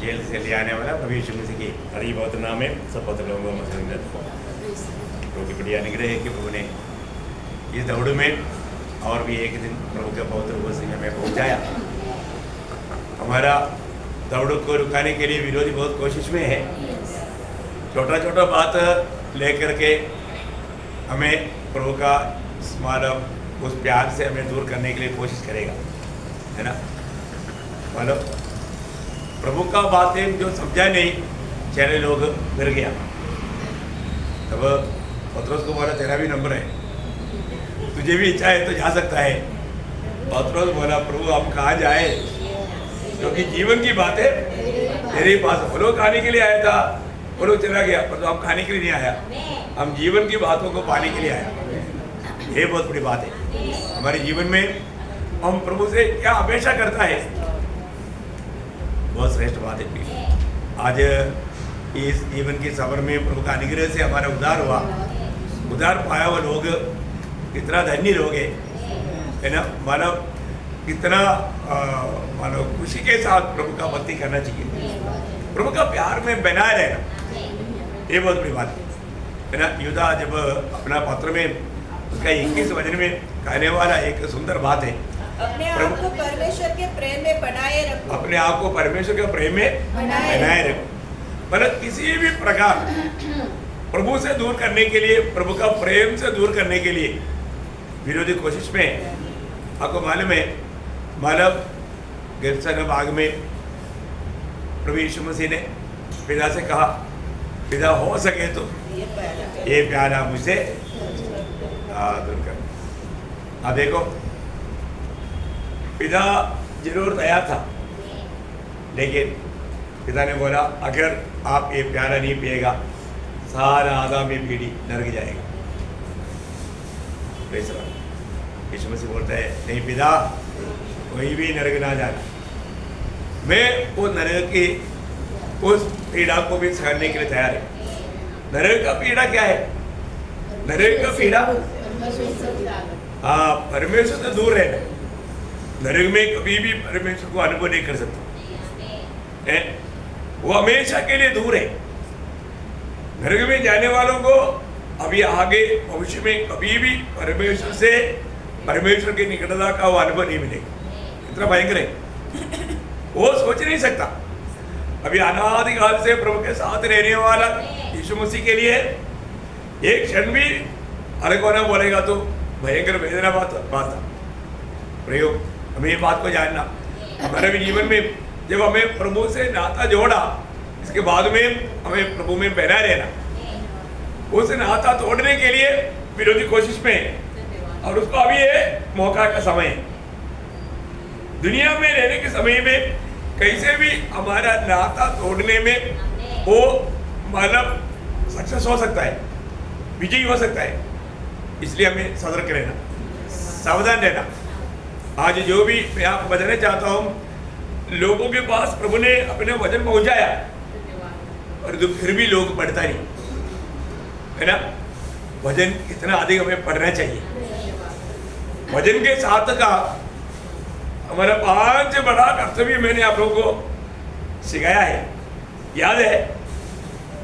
Jail से ले आने वाला प्रभु यीशु मसीह की हरी बहुत नाम है सब पत्र लोगों को प्रभु की बड़ी अनुग्रह है कि प्रभु ने इस दौड़ में और भी एक दिन प्रभु के पवित्र रूप से हमें पहुंचाया। हमारा दौड़ को रुकाने के लिए विरोधी बहुत कोशिश में है, छोटा छोटा बात लेकर के हमें प्रभु का मतलब उस प्यार से हमें दूर करने के लिए कोशिश करेगा, है ना। मतलब प्रभु का बातें जो समझा नहीं चेहरे लोग मिल गया, तब पत्रोस को बोला तेरा भी नंबर है, तुझे भी इच्छा है तो जा सकता है। पत्रोस बोला प्रभु हम कहाँ जाए, क्योंकि जीवन की बातें तेरे पास। वो लोग खाने के लिए आया था, वो लोग चला गया, पर तो हम खाने के लिए नहीं आया, हम जीवन की बातों को पाने के लिए आया। ये बहुत बड़ी बात है हमारे जीवन में। हम प्रभु से क्या हमेशा करता है, बहुत श्रेष्ठ बात है। आज इस जीवन के सफर में प्रभु का अनुग्रह से हमारा उद्धार हुआ, उद्धार पाया हुआ लोग कितना धन्य लोग हैं, है ना। मानव कितना मानो खुशी के साथ प्रभु का भक्ति करना चाहिए, प्रभु का प्यार में बनाए रहना, ये बहुत बड़ी बात है ना। यूदा जब अपना पत्र में उसका 21 वचन में कहने वाला एक सुंदर बात है, अपने आप को परमेश्वर के प्रेम में बनाए रखो। अपने आप को परमेश्वर के प्रेम में बनाए रखो। मतलब किसी भी प्रकार प्रभु से दूर करने के लिए, प्रभु का प्रेम से दूर करने के लिए विरोधी कोशिश में। आपको मालूम है, मानव गिरसन बाग में प्रभु यीशु मसीह ने पिता से कहा, पिता हो सके तो ये प्यारा मुझसे दूर कर। अब देखो, पिता जरूर तैयार था, लेकिन पिता ने बोला अगर आप ये प्यारा नहीं पिएगा सारा आदमी पीढ़ी नरक जाएगा। यीशु मसीह बोलता है नहीं पिता, कोई भी नरक ना जाना, मैं वो नरक की उस पीड़ा को भी सहने के लिए तैयार है। नरक का पीड़ा क्या है? नरक का पीड़ा हाँ परमेश्वर से दूर रहना। नरक में कभी भी परमेश्वर को अनुभव नहीं कर सकता है, वो हमेशा के लिए दूर है। नरक में जाने वालों को अभी आगे भविष्य में कभी भी परमेश्वर से, परमेश्वर की निकटता का वो अनुभव नहीं मिलेगा। इतना भयंकर है, वो सोच नहीं सकता। अभी अनादिकाल से प्रभु के साथ रहने वाला यीशु मसीह के लिए एक क्षण भी अलग होना बोलेगा तो भयंकर वेदना बात था। प्रयोग हमें ये बात को जानना, हमारे भी जीवन में जब हमें प्रभु से नाता जोड़ा, इसके बाद में हमें प्रभु में बना रहना। उस नाता तोड़ने के लिए विरोधी कोशिश में, और उसको अभी ये मौका का समय है। दुनिया में रहने के समय में कैसे भी हमारा नाता तोड़ने में वो मतलब सक्सेस हो सकता है, विजयी हो सकता है। इसलिए हमें सतर्क रहना, सावधान रहना। आज जो भी मैं आपको बताना चाहता हूँ, लोगों के पास प्रभु ने अपने वचन पहुंचाया, और फिर भी लोग पढ़ता नहीं, है ना। वचन कितना अधिक हमें पढ़ना चाहिए। वचन के साथ का हमारा 5 बड़ा कर्तव्य मैंने आप लोगों को सिखाया है, याद है?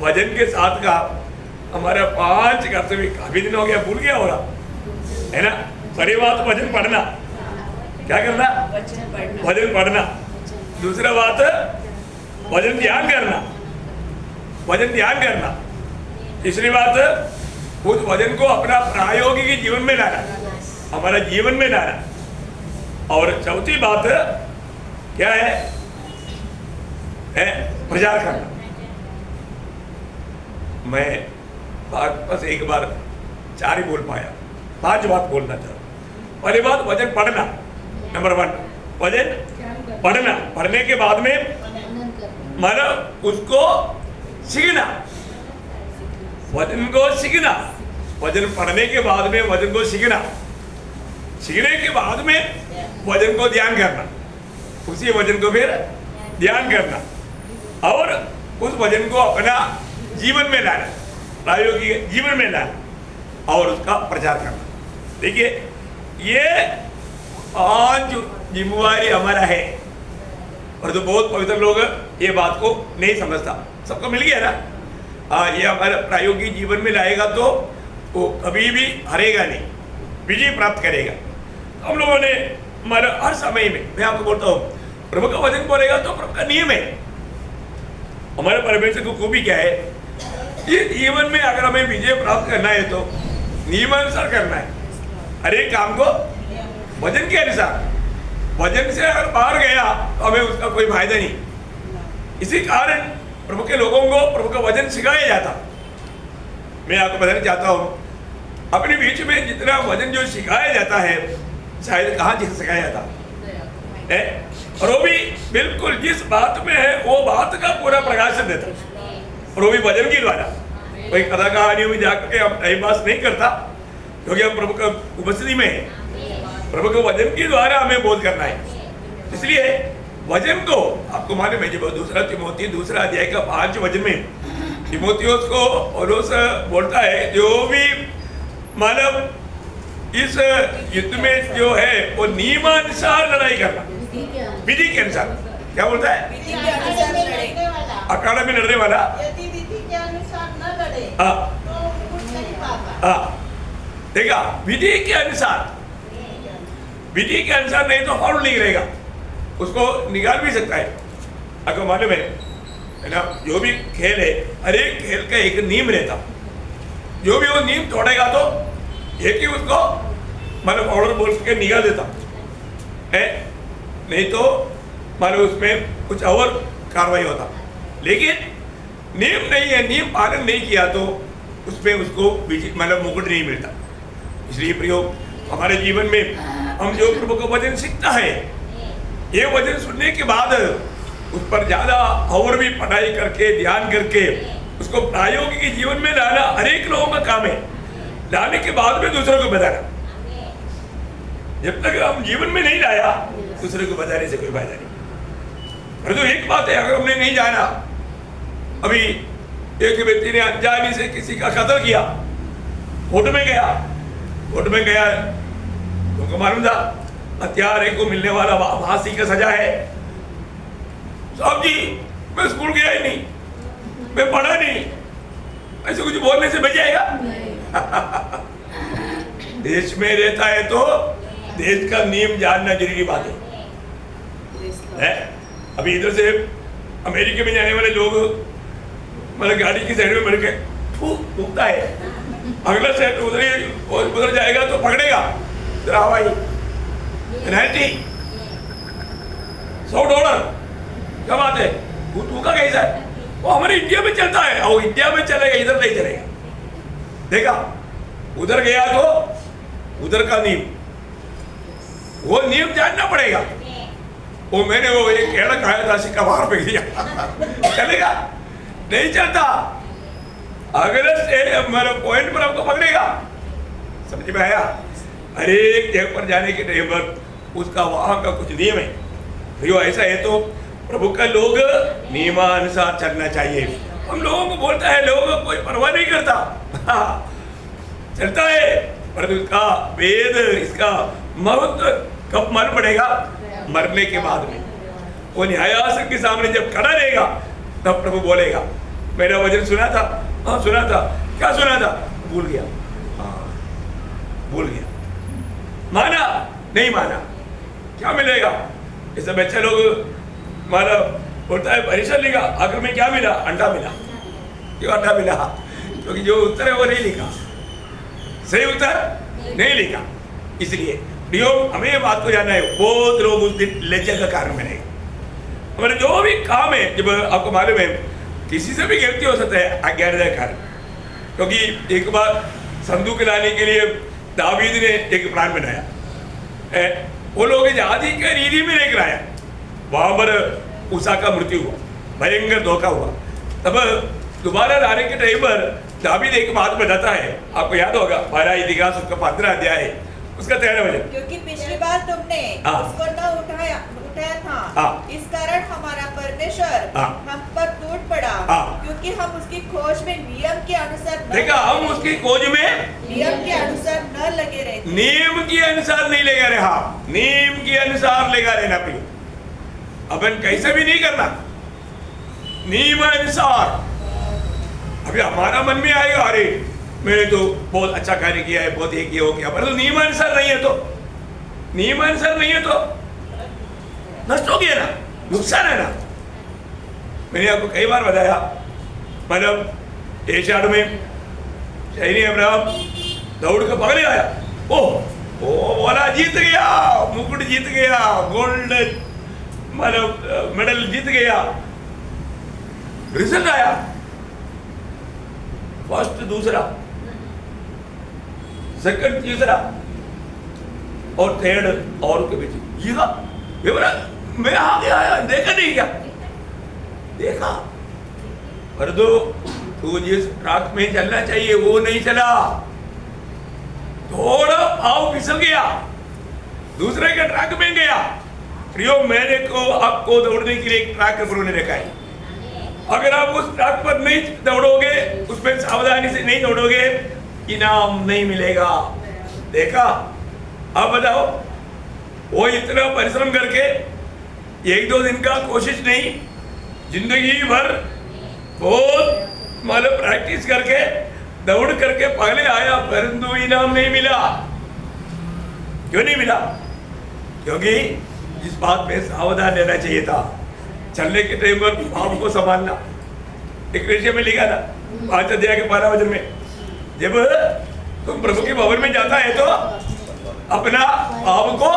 वचन के साथ का हमारा 5 कर्तव्य, काफी दिन हो गया, भूल गया होगा, है ना। पहली बात वचन पढ़ना, क्या करना? वचन पढ़ना। दूसरा बात वचन ध्यान करना, वचन ध्यान करना। तीसरी बात उस वचन को अपना प्रायोगिक जीवन में लाना, हमारा जीवन में लाना। और चौथी बात क्या है? प्रचार करना। मैं बस एक बार 4 ही बोल पाया, 5 बात बोलना था। पहली बात वचन पढ़ना, नंबर 1 वचन पढ़ना। पढ़ने के बाद में मतलब उसको सीखना, वचन को सीखना। वचन पढ़ने के बाद में वचन को सीखना, सीखने के बाद में वचन को ध्यान करना, उसी वचन को फिर ध्यान करना, और उस वचन को अपना जीवन में लाना, प्रायोगिक जीवन में लाना, और उसका प्रचार करना। देखिए ये 5 जिम्मेवारी हमारा है, और तो बहुत पवित्र लोग ये बात को नहीं समझता। सबको मिल गया ना? ये हमारे प्रायोगिक जीवन में लाएगा तो वो कभी भी हारेगा नहीं, विजय प्राप्त करेगा। हम लोगों ने हमारे हर समय में, मैं आपको बोलता हूँ, प्रभु का वचन बोलेगा तो प्रभु का नियम है। हमारे परमेश्वर को खूबी क्या है, ये जीवन में अगर हमें विजय प्राप्त करना है तो नियमानुसार करना है। हर एक काम को वचन के अनुसार, वचन से अगर बाहर गया तो हमें उसका कोई फायदा नहीं। इसी कारण प्रभु के लोगों को प्रभु का वचन सिखाया जाता। मैं आपको बताना चाहता हूँ, अपने बीच में जितना वचन जो सिखाया जाता है, शायद कहाँ सिखाया जाता है, और वो भी बिल्कुल जिस बात में है वो बात का पूरा प्रकाशन देता, और वो भी वचन के द्वारा। कोई कथा कहानियों में जाकर के हम टाइम पास नहीं करता, क्योंकि हम प्रभु का उपस्थिति में है। प्रभु के वचन के द्वारा हमें बोध करना है। इसलिए वचन को आपको मालूम है, जब दूसरा तिमोथी 2 अध्याय का 5 वचन में तिमोथियोस को पौलुस बोलता है, जो भी मानव इस युद्ध में जो है वो नियमानुसार लड़ाई करना, विधि के अनुसार। क्या बोलता है? विधि के अनुसार लड़े। अखाड़ा में लड़ने वाला यदि विधि के अनुसार न लड़े तो कुछ नहीं पाता। देखा, विधि के अनुसार, विधि के अनुसार नहीं तो फाउल नहीं रहेगा, उसको निकाल भी सकता है। आपको मालूम है ना, जो भी खेल है, हर एक खेल का एक नियम रहता। जो भी वो नियम तोड़ेगा तो एक ही उसको मतलब ऑर्डर बोल के निकाल देता है, नहीं तो मानो उसमें कुछ और कार्रवाई होता। लेकिन नियम नहीं है, नियम पालन नहीं किया तो उसमें उसको मतलब मुकुट नहीं मिलता। इसलिए प्रियो, हमारे जीवन में हम जो प्रभु का वचन सीखता है, ये वचन सुनने के बाद उस पर ज़्यादा और भी पढ़ाई करके, ध्यान करके उसको प्रायोगिक जीवन में लाना हर एक लोगों का काम है। लाने के बाद में दूसरों को बताना। जब तक हम जीवन में नहीं लाया, दूसरे को बताने से कोई फायदा नहीं। और तो एक बात है, अगर हमने नहीं जाना, अभी एक व्यक्ति ने अनजाने से किसी का कत्ल किया, कोर्ट में गया, तुमको मालूम था हत्यारे को मिलने वाला फांसी का सजा है। साहब जी, मैं स्कूल गया ही नहीं, मैं पढ़ा नहीं, ऐसे कुछ बोलने से बच जाएगा? देश में रहता है तो देश का नियम जानना जरूरी बात है। अभी इधर से अमेरिका में जाने वाले लोग मतलब गाड़ी की साइड में बैठ के थूकता है, अगला सेट उधर जाएगा तो पकड़ेगा, हवाई पेनल्टी $100। क्या बात है, वो थूका कैसा है? वो हमारे इंडिया में चलता है, और इंडिया में चलेगा, इधर नहीं चलेगा। देखा, उधर गया तो उधर का नियम, वो नियम जानना पड़ेगा। वो मैंने वो एक केड़ा खाया था, सिक्का बाहर फेंक दिया चलेगा? नहीं चलता। अगर से हमारे पॉइंट पर आपको पकड़ेगा। समझ में आया? हर एक जगह पर जाने के टाइम पर उसका वहां का कुछ नियम है। तो ऐसा है तो प्रभु का लोग नियमानुसार चलना चाहिए। हम लोगों को बोलता है, लोगों को कोई परवाह नहीं करता चलता है, पर उसका वेद, इसका महत्व कब मालूम पड़ेगा? मरने के बाद में। वो न्यायासन के सामने जब खड़ा रहेगा तब प्रभु बोलेगा, मेरा वचन सुना था? हाँ सुना था। क्या सुना था? भूल गया। हाँ भूल गया। माना? नहीं माना। क्या मिलेगा? ऐसे बच्चे लोग माना बोलता है परीक्षा लिखा, आखिर में क्या मिला? अंडा मिला। क्यों अंडा मिला? क्योंकि जो उत्तर है वो नहीं लिखा, सही उत्तर नहीं लिखा। इसलिए प्रियो, हमें ये बात को जानना है, बहुत लोग उस दिन लज्जा का कारण बनेगा। हमारे जो भी काम है, जब आपको मालूम है किसी से भी गलती हो सकता है अज्ञानता के कारण। क्योंकि एक बार संदूक लाने के लिए दावीद ने एक प्लान बनाया, वो लोग आदि के रीति में लेकर आया, वहां पर उषा का मृत्यु हुआ, भयंकर धोखा हुआ। तब दोबारा लाने के टाइम पर दावीद एक बात बताता है, आपको याद होगा 12 इतिहास उसका 15 अध्याय उसका 13 वचन। क्योंकि पिछली बार तुमने उसको न उठाया था, इस कारण हमारा परमेश्वर हम पर टूट पड़ा, क्योंकि हम उसकी खोज में नियम के अनुसार देखा, हम उसकी खोज में नियम के अनुसार न लगे रहे। नियम के अनुसार नहीं लगा रहा, नियम के अनुसार लगा रहना प्रिय। अपन कैसे भी नहीं करना, नियमानुसार। अभी हमारा मन में आएगा, अरे मैंने तो बहुत अच्छा कार्य किया है, बहुत ये किया हो गया, पर तो नियमानुसार नहीं है, तो नियमानुसार नहीं है तो नष्ट हो गया ना, नुकसान है ना। मैंने आपको कई बार बताया, मतलब एशियाड में शहीद अब्राहम दौड़ का पकड़े आया, ओ बोला जीत गया, मुकुट जीत गया, गोल्ड मतलब मेडल जीत गया। रिजल्ट आया फर्स्ट दूसरा, सेकंड तीसरा और थर्ड और के बीच ये बोला मैं आगे आया, देखा नहीं क्या? देखा, पर तू जिस ट्रैक में चलना चाहिए वो नहीं चला, थोड़ा पाँव फिसल गया, दूसरे के ट्रैक में गया। प्रियो, मैंने को आपको दौड़ने के लिए एक ट्रैक प्रभु ने रखा है। अगर आप उस ट्रैक पर नहीं दौड़ोगे, उसमें सावधानी से नहीं दौड़ोगे, इनाम नहीं मिलेगा। देखा? आप बताओ, वो इतना परिश्रम करके एक दो दिन का कोशिश नहीं, जिंदगी भर बहुत मतलब प्रैक्टिस करके दौड़ करके पहले आया, परंतु इनाम नहीं मिला। क्यों नहीं मिला? क्योंकि इस बात में सावधान रहना चाहिए था। चलने के टाइम पर भाव को संभालना, एक विषय में लिखा था 5 अध्याय के 12 वचन में, जब तुम प्रभु के भवन में जाता है तो अपना भाव को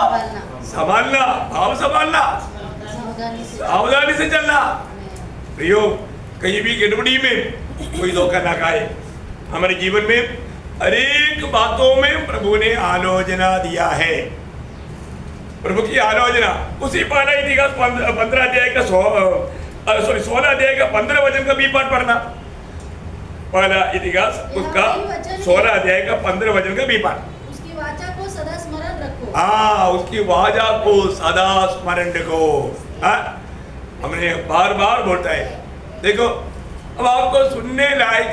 संभालना, भाव संभालना, सावधानी से चलना। प्रियो, कहीं भी गड़बड़ी में कोई धोखा ना खाए। हमारे जीवन में अनेक बातों में प्रभु ने आलोचना दिया है। प्रभु की आलोचना उसी पहला इतिहास 15 अध्याय का 16 अध्याय का 15 वचन का भी पाठ पढ़ना। पहला इतिहास उसका 16 अध्याय का 15 वचन का भी पाठ। उसकी वाचा को सदा स्मरण रखो। हाँ, उसकी वाचा को सदा स्मरण रखो। हमने बार बार बोलता है। देखो, अब आपको सुनने लायक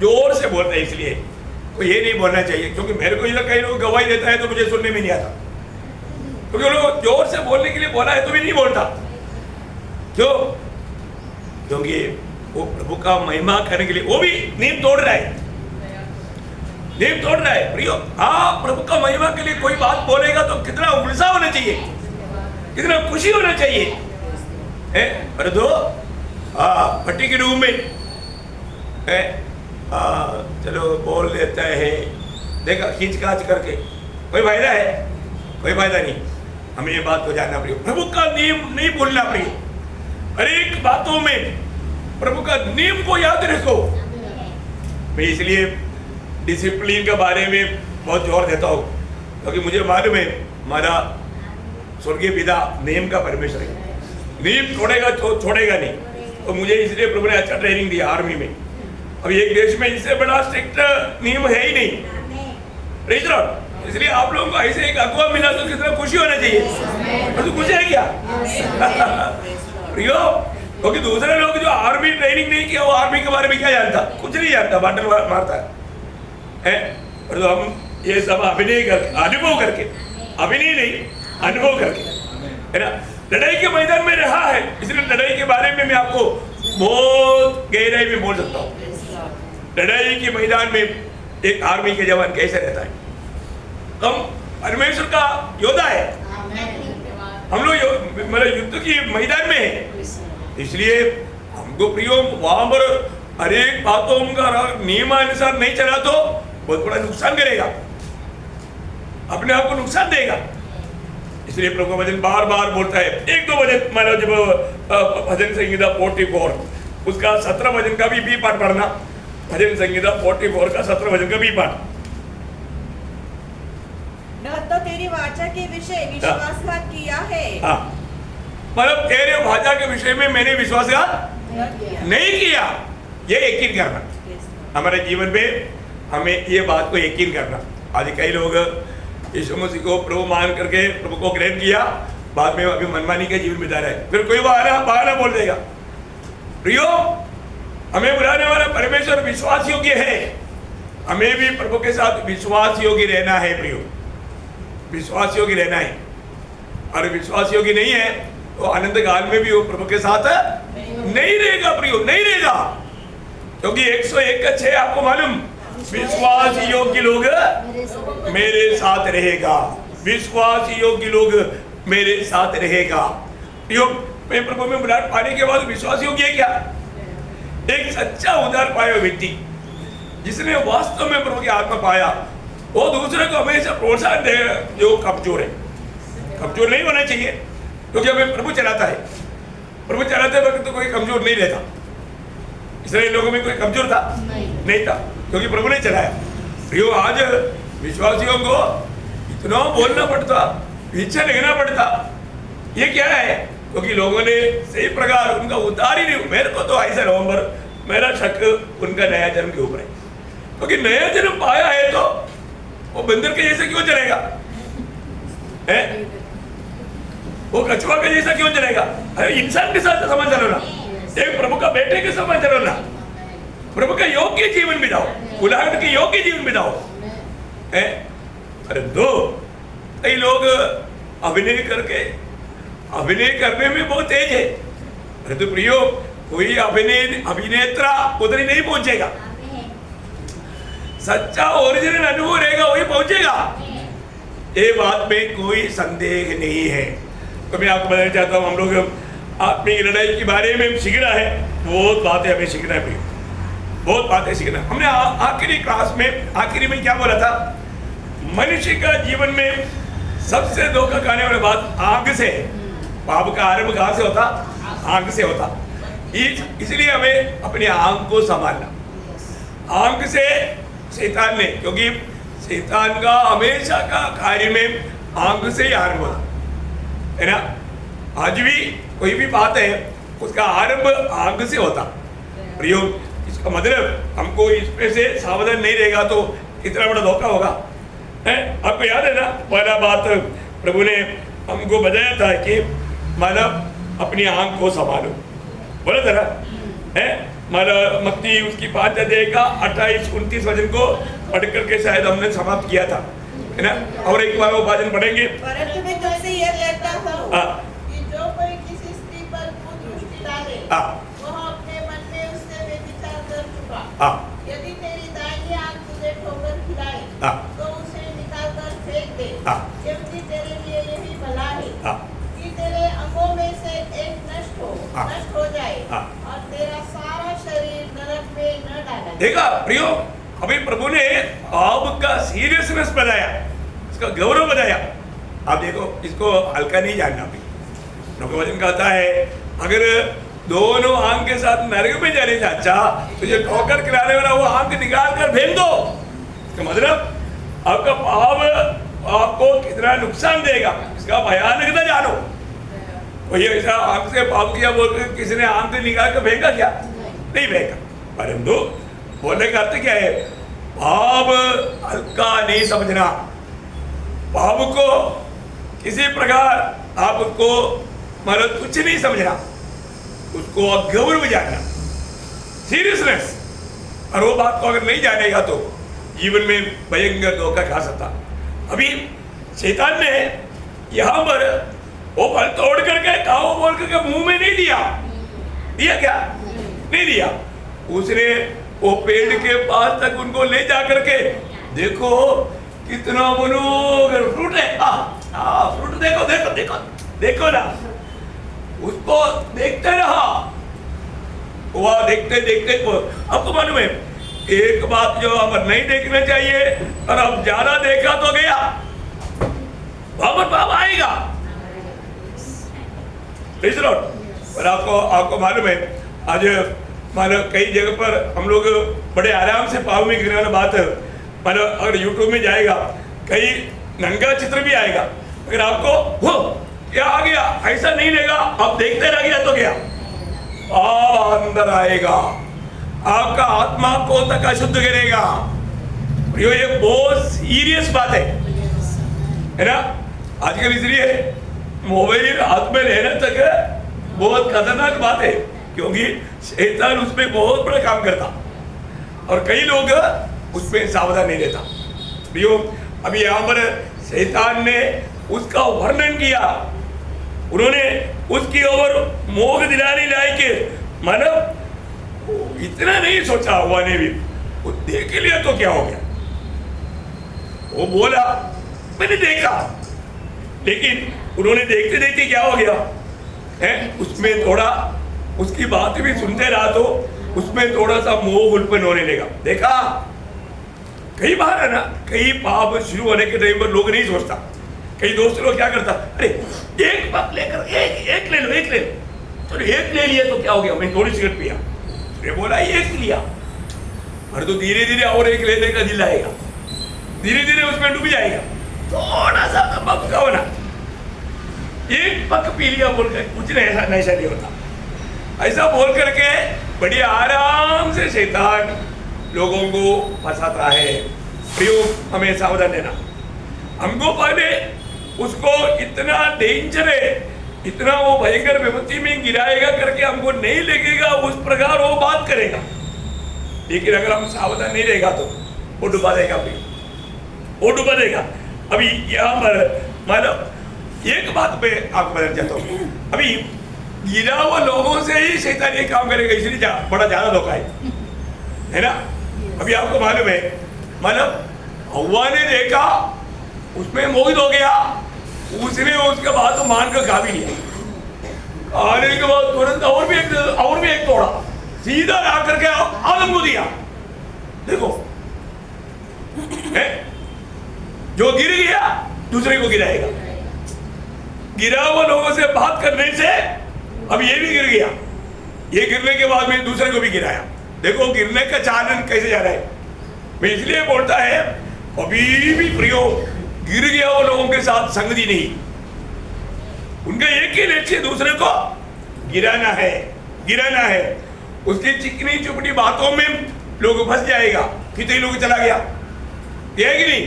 जोर से बोलता है, इसलिए तो ये नहीं बोलना चाहिए, क्योंकि मेरे को इधर कई लोग गवाही देता है तो मुझे सुनने में नहीं आता, क्योंकि लोग जोर से बोलने के लिए बोला है तो भी नहीं बोलता। क्यों? क्योंकि वो प्रभु का महिमा करने के लिए वो भी नींव तोड़ रहा है, नींव तोड़ रहा है। प्रियो, हाँ, प्रभु का महिमा के लिए कोई बात बोलेगा तो कितना उल्सा होना चाहिए, कितना खुशी होना चाहिए। पर दो भट्टी के रूम में चलो बोल देता है, देखा खींच काच करके, कोई फायदा है? कोई फायदा नहीं। हमें ये बात को जानना प्रियो, प्रभु का नियम नहीं भूलना प्रियो। हर एक बातों में प्रभु का नियम को याद रखो। मैं इसलिए डिसिप्लिन के बारे में बहुत जोर देता हूँ, क्योंकि मुझे मालूम है हमारा स्वर्गीय पिता नियम का परमेश्वर है, नियम तोड़ेगा तो छोड़ेगा नहीं। तो मुझे इसलिए प्रभु ने अच्छा ट्रेनिंग दिया आर्मी में। अब एक देश में इससे बड़ा स्ट्रिक्ट नियम है ही नहीं। इसलिए आप लोगों को ऐसे एक अगुआ मिला तो कितना खुशी होना चाहिए। तो खुशी है क्या? प्रियो, क्योंकि दूसरे लोग जो आर्मी ट्रेनिंग नहीं किया वो आर्मी के बारे में क्या जानता? कुछ नहीं जानता, बाटल मारता है। और तो हम ये सब अभिनय करके, अनुभव करके, अभिनय नहीं अनुभव करके, है ना, लड़ाई के मैदान में रहा है, इसलिए लड़ाई के बारे में मैं आपको बहुत गहराई में बोल सकता हूँ। लड़ाई के मैदान में एक आर्मी के जवान कैसे रहता है? हम परमेश्वर का योद्धा है, हम लोग मतलब युद्ध की मैदान में है। इसलिए हमको प्रियो वहां पर हर एक बातों का नियमानुसार नहीं चला तो बहुत बड़ा नुकसान करेगा, अपने आप को नुकसान देगा। इसलिए प्रभु का वचन बार बार बोलता है। एक दो वचन मतलब जब भजन संहिता 44 उसका 17 वचन का भी पाठ पढ़ना। भजन संहिता 44 का 17 वचन का भी पाठ। न तो तेरी वाचा के विषय विश्वासघात किया है। हाँ, मतलब तेरे वाचा के विषय में मैंने विश्वासघात नहीं किया। ये यकीन करना हमारे जीवन में, हमें ये बात को यकीन करना। आज कई लोग यीशु मसीह को प्रभु मान करके प्रभु को ग्रहण किया, बाद में अभी मनमानी का जीवन बिता रहा है, फिर कोई बहाना बोल देगा। प्रियो, हमें बुलाने वाला परमेश्वर विश्वास योग्य है, हमें भी प्रभु के साथ विश्वास योग्य रहना है। प्रियो, विश्वास योग्य रहना है, और विश्वास योग्य नहीं है तो अनंत काल में भी वो प्रभु के साथ नहीं रहेगा प्रियो, नहीं रहेगा। क्योंकि 101:6 आपको मालूम, विश्वास योग्य लोग मेरे साथ रहेगा, विश्वास योग्य लोग मेरे साथ रहेगा। प्रियो, मैं प्रभु में बुलाहट पाने के बाद विश्वास योग्य है क्या? एक सच्चा उद्धार पाया व्यक्ति जिसने वास्तव में प्रभु की आत्मा पाया, वो दूसरे को हमेशा प्रोत्साहन दे। जो कमजोर है, कमजोर नहीं होना चाहिए, क्योंकि हमें प्रभु चलाता है। प्रभु चलाते वक्त तो कोई कमजोर नहीं रहता। इसराइल लोगों में कोई कमजोर था नहीं था, क्योंकि प्रभु ने चलाया। प्रियो, आज विश्वासियों को इतना बोलना पड़ता, पीछे लगना पड़ता, ये क्या है? क्योंकि लोगों ने सही प्रकार उनका उद्धार ही नहीं। मेरे को तो ऐसा नवंबर मेरा शक उनका नया जन्म के ऊपर है, क्योंकि नया जन्म पाया है तो वो बंदर के जैसे क्यों चलेगा? वो कछुआ के जैसा क्यों चलेगा? अरे इंसान के साथ समझ चलो ना, एक प्रभु का बेटे के समझ चलो ना, प्रभु का योग्य जीवन बिताओ, बुलाहट के योग्य जीवन बिताओ। परंतु कई लोग अभिनय करने में बहुत तेज है। परंतु प्रियो, कोई अभिनेता उधर ही नहीं पहुंचेगा। सच्चा ओरिजिनल अनुभव रहेगा वही पहुंचेगा, ये बात में कोई संदेह नहीं है। तो मैं आपको बताना चाहता हूँ, हम लोग आत्मिक लड़ाई के बारे में सीखना है, बहुत बातें हमें सीखना है प्रियो, बहुत बातें सीखना। हमने आखिरी क्लास में आखिरी में क्या बोला था? मनुष्य का जीवन में सबसे धोखा खाने वाली बात आंख से। पाप का आरंभ कहाँ से होता? आंख से होता। इसलिए हमें अपनी आंख को संभालना। आंख से शैतान ने, क्योंकि शैतान का हमेशा का कार्य में आंख से ही आरंभ होता है ना। आज भी कोई भी बात है उसका आरंभ आंख से होता। प्रियो, इसका मतलब हमको इसमें से सावधान नहीं रहेगा तो कितना बड़ा धोखा होगा। आपको याद है ना, पहला बात प्रभु ने हमको बताया था कि मानव अपनी आंख को संभालो, बोला था ना। मानव मत्ती उसकी 5 अध्याय का 28-29 वचन को पढ़ करके शायद हमने समाप्त किया था, है ना। और एक बार वो वचन पढ़ेंगे। परंतु मैं तुमसे यह कहता हूँ कि जो कोई किसी स्त्री पर कुदृष्टि डाले, वह अपने मन में उससे व्यभिचार कर चुका। यदि तेरी दाहिनी आंख तुझे ठोकर खिलाए, तो उसे निकाल कर फेंक दे, क्योंकि तेरे लिए यही भला है कि तेरे अंगों में से एक नष्ट हो जाए और तेरा सारा शरीर नरक में न डाला। देखा प्रियो, अभी प्रभु ने आपका सीरियसनेस बताया, इसका गौरव बताया। आप देखो, इसको हल्का नहीं जानना। अभी वचन कहता है, अगर दोनों आंख के साथ नरक में जाने से अच्छा तुझे ठोकर खिलाने वाला वो आंख निकाल कर फेंक दो। इसका मतलब आपका पाप आपको कितना नुकसान देगा, इसका भयानकता जानो। वही ऐसा आंख से पाप किया बोलकर किसी ने आंख निकाल कर फेंका क्या? नहीं फेंका। परंतु बोलने का अर्थ क्या है? पाप हल्का नहीं समझना, पाप को किसी प्रकार आपको मतलब कुछ नहीं समझना, उसको गौरव जानना, सीरियसनेस। और वो बात को अगर नहीं जानेगा तो जीवन में भयंकर धोखा खा सकता। अभी शैतान ने यहाँ पर वो फल तोड़ करके खाओ बोल करके मुंह में नहीं दिया क्या? नहीं दिया। उसने वो पेड़ के पास तक उनको ले जा करके, देखो कितना मनोहर फ्रूट है, फ्रूट देखो देखो देखो देखो ना, उसको देखते रहा। वह देखते देखते आपको मालूम है एक बात जो अब नहीं देखना चाहिए, और अब ज्यादा देखा तो गया, वापस पाप आएगा। पर आपको मालूम है, आज मानो कई जगह पर हम लोग बड़े आराम से पाप में गिरने वाला बात है। मानो अगर यूट्यूब में जाएगा, कई नंगा चित्र भी आएगा, अगर आपको वो क्या आ गया ऐसा नहीं लेगा, आप देखते रह गया तो क्या अंदर आएगा, आपका आत्मा को तक अशुद्ध करेगा। ये बहुत सीरियस बात है ना। आजकल इसलिए मोबाइल हाथ में लेने तक बहुत खतरनाक बात है, क्योंकि शैतान उसमें बहुत बड़ा काम करता और कई लोग उसमें सावधान नहीं रहता। अभी यहाँ पर शैतान ने उसका वर्णन किया, उन्होंने उसकी ओर मोह दिलाने लायक, मतलब इतना नहीं सोचा हुआ ने भी, वो देख लिया तो क्या हो गया, वो बोला मैंने देखा, लेकिन उन्होंने देखते देखते क्या हो गया है, उसमें थोड़ा उसकी बात भी सुनते रहा तो उसमें थोड़ा सा मोह उत्पन्न होने लगा। देखा कई बार है ना, कई पाप शुरू होने के टाइम पर लोग नहीं सोचता, कई दोस्त लोग क्या करता, अरे एक पाप लेकर एक ले लो, एक ले लो, चलो एक ले लिया तो क्या हो गया, मैं थोड़ी सिगरेट पिया, ये बोला एक लिया, अरे तो धीरे धीरे और एक लेने का दिल आएगा, धीरे धीरे उसमें डूब जाएगा, थोड़ा सा पक का होना, एक पक पी लिया बोलकर कुछ नहीं, ऐसा नशा नहीं होता, ऐसा बोल करके बड़ी आराम से शैतान लोगों को फंसाता है। प्रयोग हमें सावधान देना, हमको पहले उसको इतना डेंजर है, इतना वो भयंकर विपत्ति में गिराएगा करके हमको नहीं लगेगा, उस प्रकार वो बात करेगा, लेकिन अगर हम सावधान नहीं रहेगा तो वो डुबा देगा, वो डुबा देगा। अभी यहाँ पर मतलब एक बात पे आपको बदल जाता हूँ, अभी गिरा हुआ लोगों से ही शैतान ये काम करेगा, इसलिए बड़ा ज्यादा धोखा है ना। अभी आपको मालूम है, मतलब हव्वा ने देखा, उसमें मोहित हो गया, उसने उसके बाद तो मान कर खा भी लिया, खाने के बाद तुरंत और भी एक तोड़ा, सीधा ला करके आदम को दिया। देखो है? जो गिर गया दूसरे को गिराएगा, गिरा हुआ लोगों से बात करने से अब ये भी गिर गया, ये गिरने के बाद में दूसरे को भी गिराया। देखो गिरने का चालन कैसे जा रहा है। मैं इसलिए बोलता है अभी भी प्रियो गिर गया वो लोगों के साथ संगति नहीं, उनका एक ही लक्ष्य दूसरे को गिराना है, गिराना है। उसकी चिकनी चुपड़ी बातों में लोग फंस जाएगा, कितने लोग चला गया, ये कि नहीं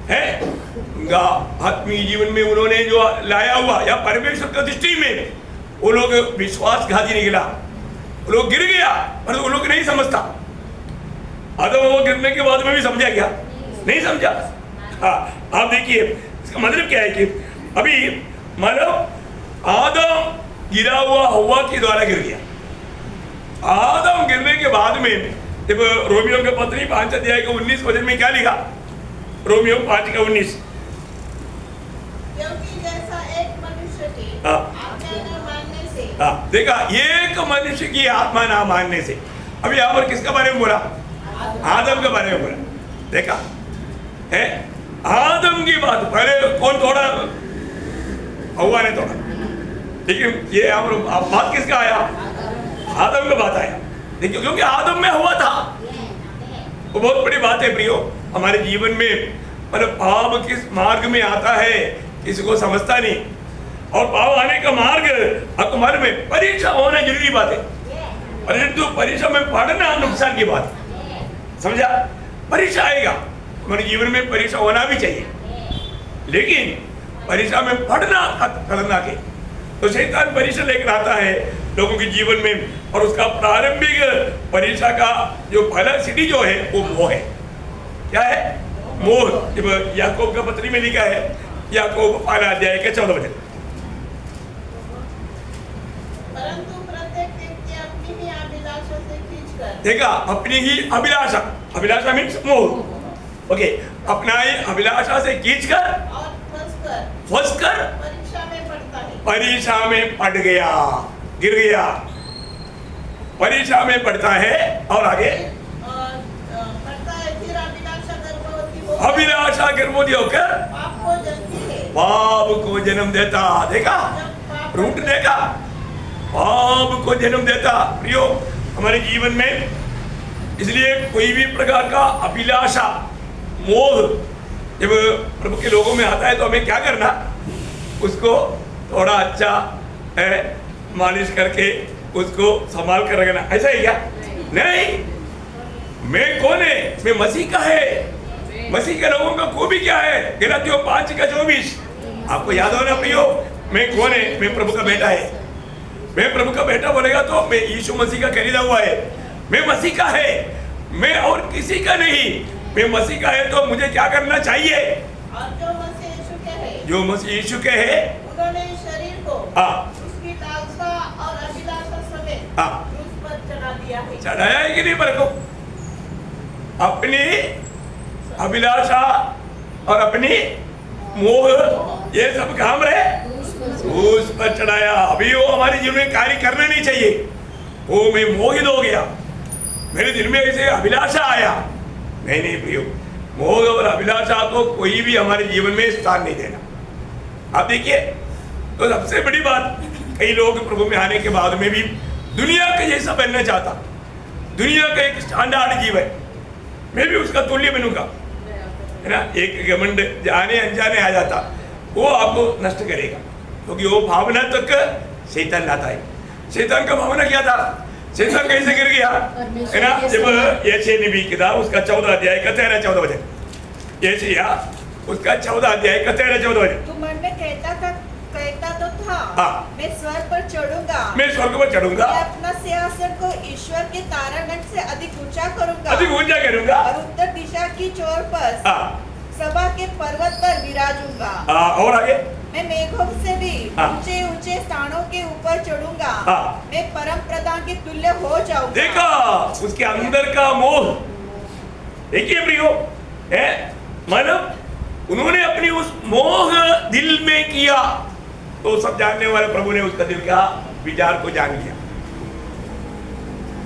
है। उनका आत्मीय जीवन में उन्होंने जो लाया हुआ या परमेश्वर की दृष्टि में वो लोग विश्वासघाती निकला, वो लोग गिर गया, पर वो लोग नहीं समझता। आदम वो गिरने के बाद में भी समझा क्या, नहीं समझा। हाँ आप देखिए इसका मतलब क्या है कि अभी मतलब आदम गिरा हुआ हव्वा के द्वारा गिर गया। आदम गिरने के बाद में जब रोमियो के पत्री 5 अध्याय के 19 वचन में क्या लिखा, रोमियो 5 का 19, क्योंकि जैसा एक मनुष्य की हाँ आज्ञा न मानने से, हाँ देखा, एक मनुष्य की आत्मा ना मानने से। अभी यहाँ पर किसके बारे में बोला, आदम के बारे में बोला। देखा है, आदम की बात पहले कौन तोड़ा, हव्वा ने तोड़ा, लेकिन ये यहाँ पर बात किसका आया, आदम का बात आया। देखिए क्योंकि आदम में हुआ था, वो बहुत बड़ी बात है प्रियो। हमारे जीवन में मतलब पाप किस मार्ग में आता है किसी को समझता नहीं, और पाप आने का मार्ग आपको मालूम है, परीक्षा होना जरूरी बात है, परंतु परीक्षा में पढ़ना नुकसान की बात है, समझा। परीक्षा आएगा, हमारे जीवन में परीक्षा होना भी चाहिए, लेकिन परीक्षा में पढ़ना खतरनाक है। तो शैतान परीक्षा लेकर आता है लोगों के जीवन में, और उसका प्रारंभिक परीक्षा का जो पहला सीढ़ी जो है वो मोह है। क्या है, मोह। जब याकूब का पत्री में लिखा है, याकूब 5 अध्याय के 14 वचन, परंतु प्रत्येक व्यक्ति अपनी ही अभिलाषा से खींचकर, देखा, अपनी ही अभिलाषा, अभिलाषा मीन्स मोह, ओके, अपना ही अभिलाषा से खींचकर और फंसकर परीक्षा में पड़ता है, परीक्षा में पड़ गया, गिर गया, परीक्षा में पड़ता है। और आगे पड़ता है, फिर अभिलाषा गर्भवती होकर पाप को जन्म देता। देखा, रूट देखा, पाप को जन्म देता। प्रियो, हमारे जीवन में इसलिए कोई भी प्रकार का अभिलाषा, मोह जब प्रभु के लोगों में आता है तो हमें क्या करना, उसको थोड़ा अच्छा मालिश करके उसको संभाल कर रखना। ऐसा ही क्या? नहीं, मैं कौन है? मैं मसीह का है। मसीह के लोगों का खूबी क्या है? गलातियों 5 का 24 आपको याद हो ना प्रियो? मैं कौन है? मैं प्रभु का बेटा है। मैं प्रभु का बेटा बोलेगा तो मैं यीशु मसीह का खरीदा हुआ है। मैं मसीह का है, मैं और किसी का नहीं। मैं मसीह का है तो मुझे क्या करना चाहिए? और जो मसीह यीशु के है, जो मसीह यीशु के है, उन्होंने शरीर को हाँ, उसकी क्रूस पर चढ़ा दिया है। चढ़ाया है कि नहीं पर को? अपनी अभिलाषा और अपनी मोह ये सब काम रहे उस पर चढ़ाया। अभी वो हमारे जीवन में कार्य करना नहीं चाहिए। वो मैं मोहित हो गया, मेरे दिल में ऐसे अभिलाषा आया। नहीं प्रियो, मोह और अभिलाषा को कोई भी हमारे जीवन में स्थान नहीं देना। आप देखिए, तो सबसे बड़ी बात, कई लोग प्रभु में आने के बाद में भी दुनिया का जैसा बनना चाहता, दुनिया का एक स्टैंडर्ड जीव है, मैं भी उसका तुल्य बनूंगा, है ना। एक घमंड जाने अनजाने आ जाता, वो आपको नष्ट करेगा, क्योंकि वो भावना तक शैतान लाता है। शैतान का भावना क्या था? शैतान कैसे गिर गया, है ना। जब यशायाह नबी की किताब उसका 14 अध्याय का 13-14 वचन, यशायाह उसका 14 अध्याय का 13-14 वचन। तू मन में कहता तो था, मैं स्वर्ग पर चढ़ूंगा, मैं स्वर्ग पर चढ़ूंगा, मैं अपना सिंहासन को ईश्वर के तारागण से अधिक ऊंचा करूंगा, अधिक ऊंचा करूंगा, और उत्तर दिशा की चोर पर सभा के पर्वत पर विराजूंगा। और आगे, मैं मेघों से भी ऊंचे ऊंचे स्थानों के ऊपर चढ़ूंगा, मैं परम प्रधान के तुल्य हो जाऊंगा। देखा उसके अंदर का मोह, देखिए प्रियो, है मतलब उन्होंने अपनी उस मोह दिल में किया, तो सब जानने वाले प्रभु ने उसका दिल का विचार को जान लिया।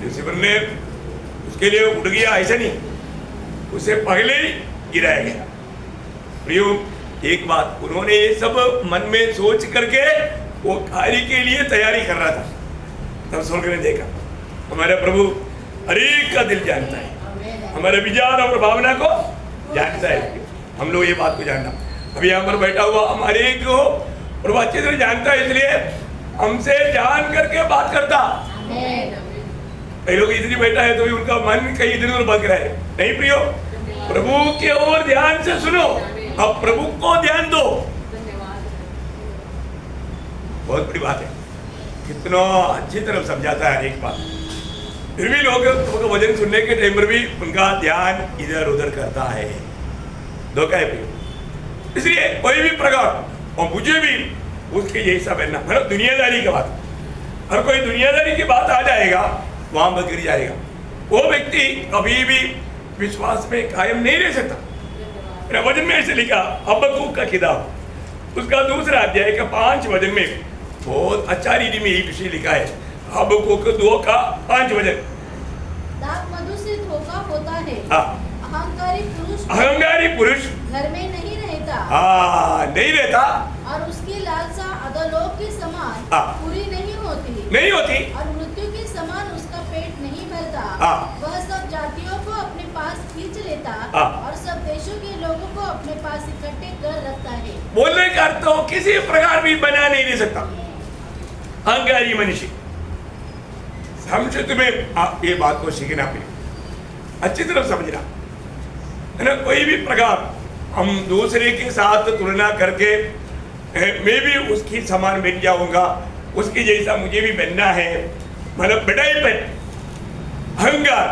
लूसीफर ने उसके लिए उठ गया ऐसा नहीं, उसे पहले ही गिराया गया। प्रियो, एक बात, उन्होंने ये सब मन में सोच करके वो कार्य के लिए तैयारी कर रहा था, तब स्वर्ग ने देखा हमारे प्रभु हर एक का दिल जानता है, हमारे विचार और भावना को जानता है। हम लोग ये बात को जानना, अभी यहाँ पर बैठा हुआ हमारे एक को प्रभु अच्छी तरह जानता है, इसलिए हमसे जान करके बात करता। कई लोग इधर ही बैठा है तो भी उनका मन कहीं इधर उधर भटक रहा है। नहीं प्रियो, प्रभु के ओर ध्यान से सुनो, अब प्रभु को ध्यान दो। बहुत बड़ी बात है, कितना अच्छी तरह समझाता है एक बात, फिर भी लोग तो वचन सुनने के टाइम पर भी उनका ध्यान इधर उधर करता है। धोखा है प्रियो। इसलिए कोई भी प्रकार, और मुझे भी उसके जैसा बनना, मतलब दुनियादारी की बात, हर कोई दुनियादारी की बात आ जाएगा वहां पर गिर जाएगा। वो व्यक्ति कभी भी विश्वास में कायम नहीं रह सकता। वचन में ऐसे लिखा, हबक्कूक का किताब उसका 2 अध्याय का 5 वचन में बहुत अच्छा रीति में ये विषय लिखा है। हबक्कूक 2 का 5 वचन, दाख मधु से धोखा होता है, अहंकारी पुरुष घर में नहीं रहता, नहीं रहता, और उसकी लालसा अधोलोक के समान पूरी नहीं होती, और मृत्यु के समान उसका पेट नहीं भरता। वह सब जातियों को अपने पास खींच लेता, और सब देशों के लोगों को अपने पास इकट्ठे कर रखता है। बोलने का अर्थ तो किसी प्रकार भी बना नहीं रह सकता अहंकारी मनुष्य। संक्षिप्त में आप ये बात को सीखना पे अच्छी तरह समझना है ना। कोई भी प्रकार हम दूसरे के साथ तुलना करके मैं भी उसकी समान बन जाऊंगा, उसकी जैसा मुझे भी बनना है, मतलब बड़ाईपन, अहंकार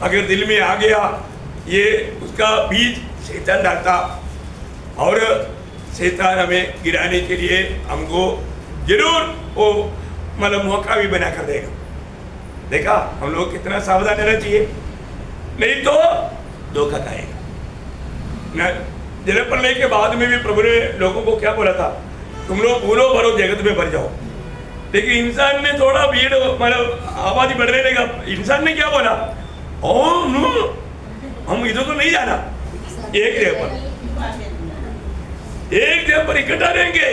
अगर दिल में आ गया, ये उसका बीज शैतान डालता, और शैतान हमें गिराने के लिए हमको जरूर वो मतलब मौका भी बना कर देगा। देखा हम लोग कितना सावधान रहना चाहिए, नहीं तो धोखा खाएगा ना। जल प्रलय के बाद में भी प्रभु ने लोगों को क्या बोला था, तुम लोग भूलो भरो जगत में भर जाओ। लेकिन इंसान ने थोड़ा भीड़ मतलब आबादी बढ़ने लगा, इंसान ने क्या बोला, हम इधर तो नहीं जाना, एक जगह पर इकट्ठा रहेंगे,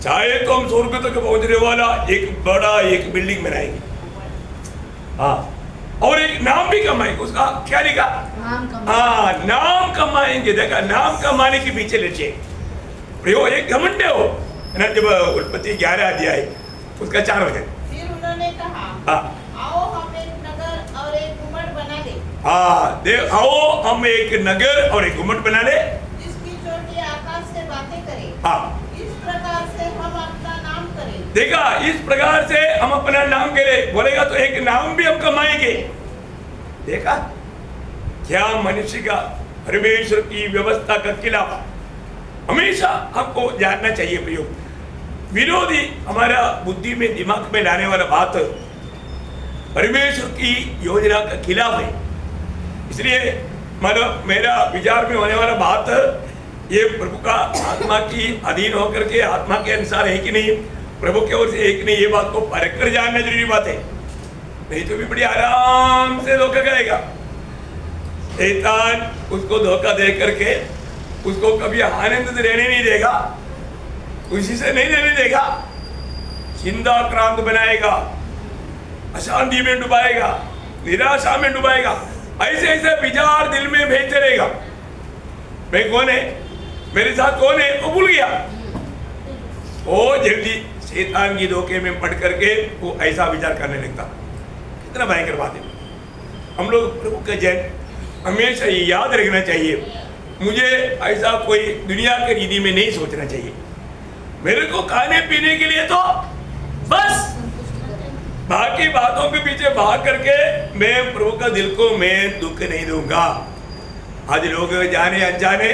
चाहे तो हम स्वर्ग तक पहुंचने वाला एक बड़ा एक बिल्डिंग बनाएंगे, और एक नाम भी कमाएंगे। उसका क्या लिखा, नाम कमाएंगे। देखा, नाम कमाने के पीछे लचे प्रयोग एक घमंड है वो ना। जब उत्पत्ति 11 अध्याय उसका 4 वचन, फिर उन्होंने कहा, आओ हम एक नगर और एक गुम्मट बना ले। आओ हम एक नगर और एक गुम्मट बना ले, जिसकी चोटी आकाश से बातें करे। इस प्रकार से हम अपना नाम करें। देखा, इस प्रकार से हम अपना नाम करें, बोलेगा तो एक नाम भी हम कमाएंगे। देखा क्या मनुष्य का परमेश्वर की व्यवस्था का खिलाफ हमेशा हमको जानना चाहिए। प्रयोग विरोधी हमारा बुद्धि में दिमाग में लाने वाला बात परमेश्वर की योजना का खिलाफ है। इसलिए मतलब मेरा विचार में होने वाला बात ये प्रभु का आत्मा की अधीन होकर के आत्मा के अनुसार है कि नहीं, प्रभु की ओर से है कि नहीं, ये बात को परख कर जानना जरूरी बात है। नहीं तो भी बड़ी आराम से धोखा करेगा शैतान, उसको धोखा दे करके उसको कभी आनंद से रहने नहीं देगा, खुशी से नहीं रहने देगा, चिंता क्रांत बनाएगा, अशांति में डुबाएगा, निराशा में डुबाएगा, ऐसे ऐसे विचार दिल में भेजते रहेगा। मैं कौन है, मेरे साथ कौन है, वो भूल गया। वो जल्दी शैतान की धोखे में पड़ करके वो ऐसा विचार करने लगता। कितना भयंकर बात है। हम लोग प्रभु के जन हमेशा ये याद रखना चाहिए, मुझे ऐसा कोई दुनिया के रीति में नहीं सोचना चाहिए। मेरे को खाने पीने के लिए तो बस बाकी बातों के पीछे भाग करके मैं प्रभु का दिल को मैं दुख नहीं दूंगा। आज लोग जाने अनजाने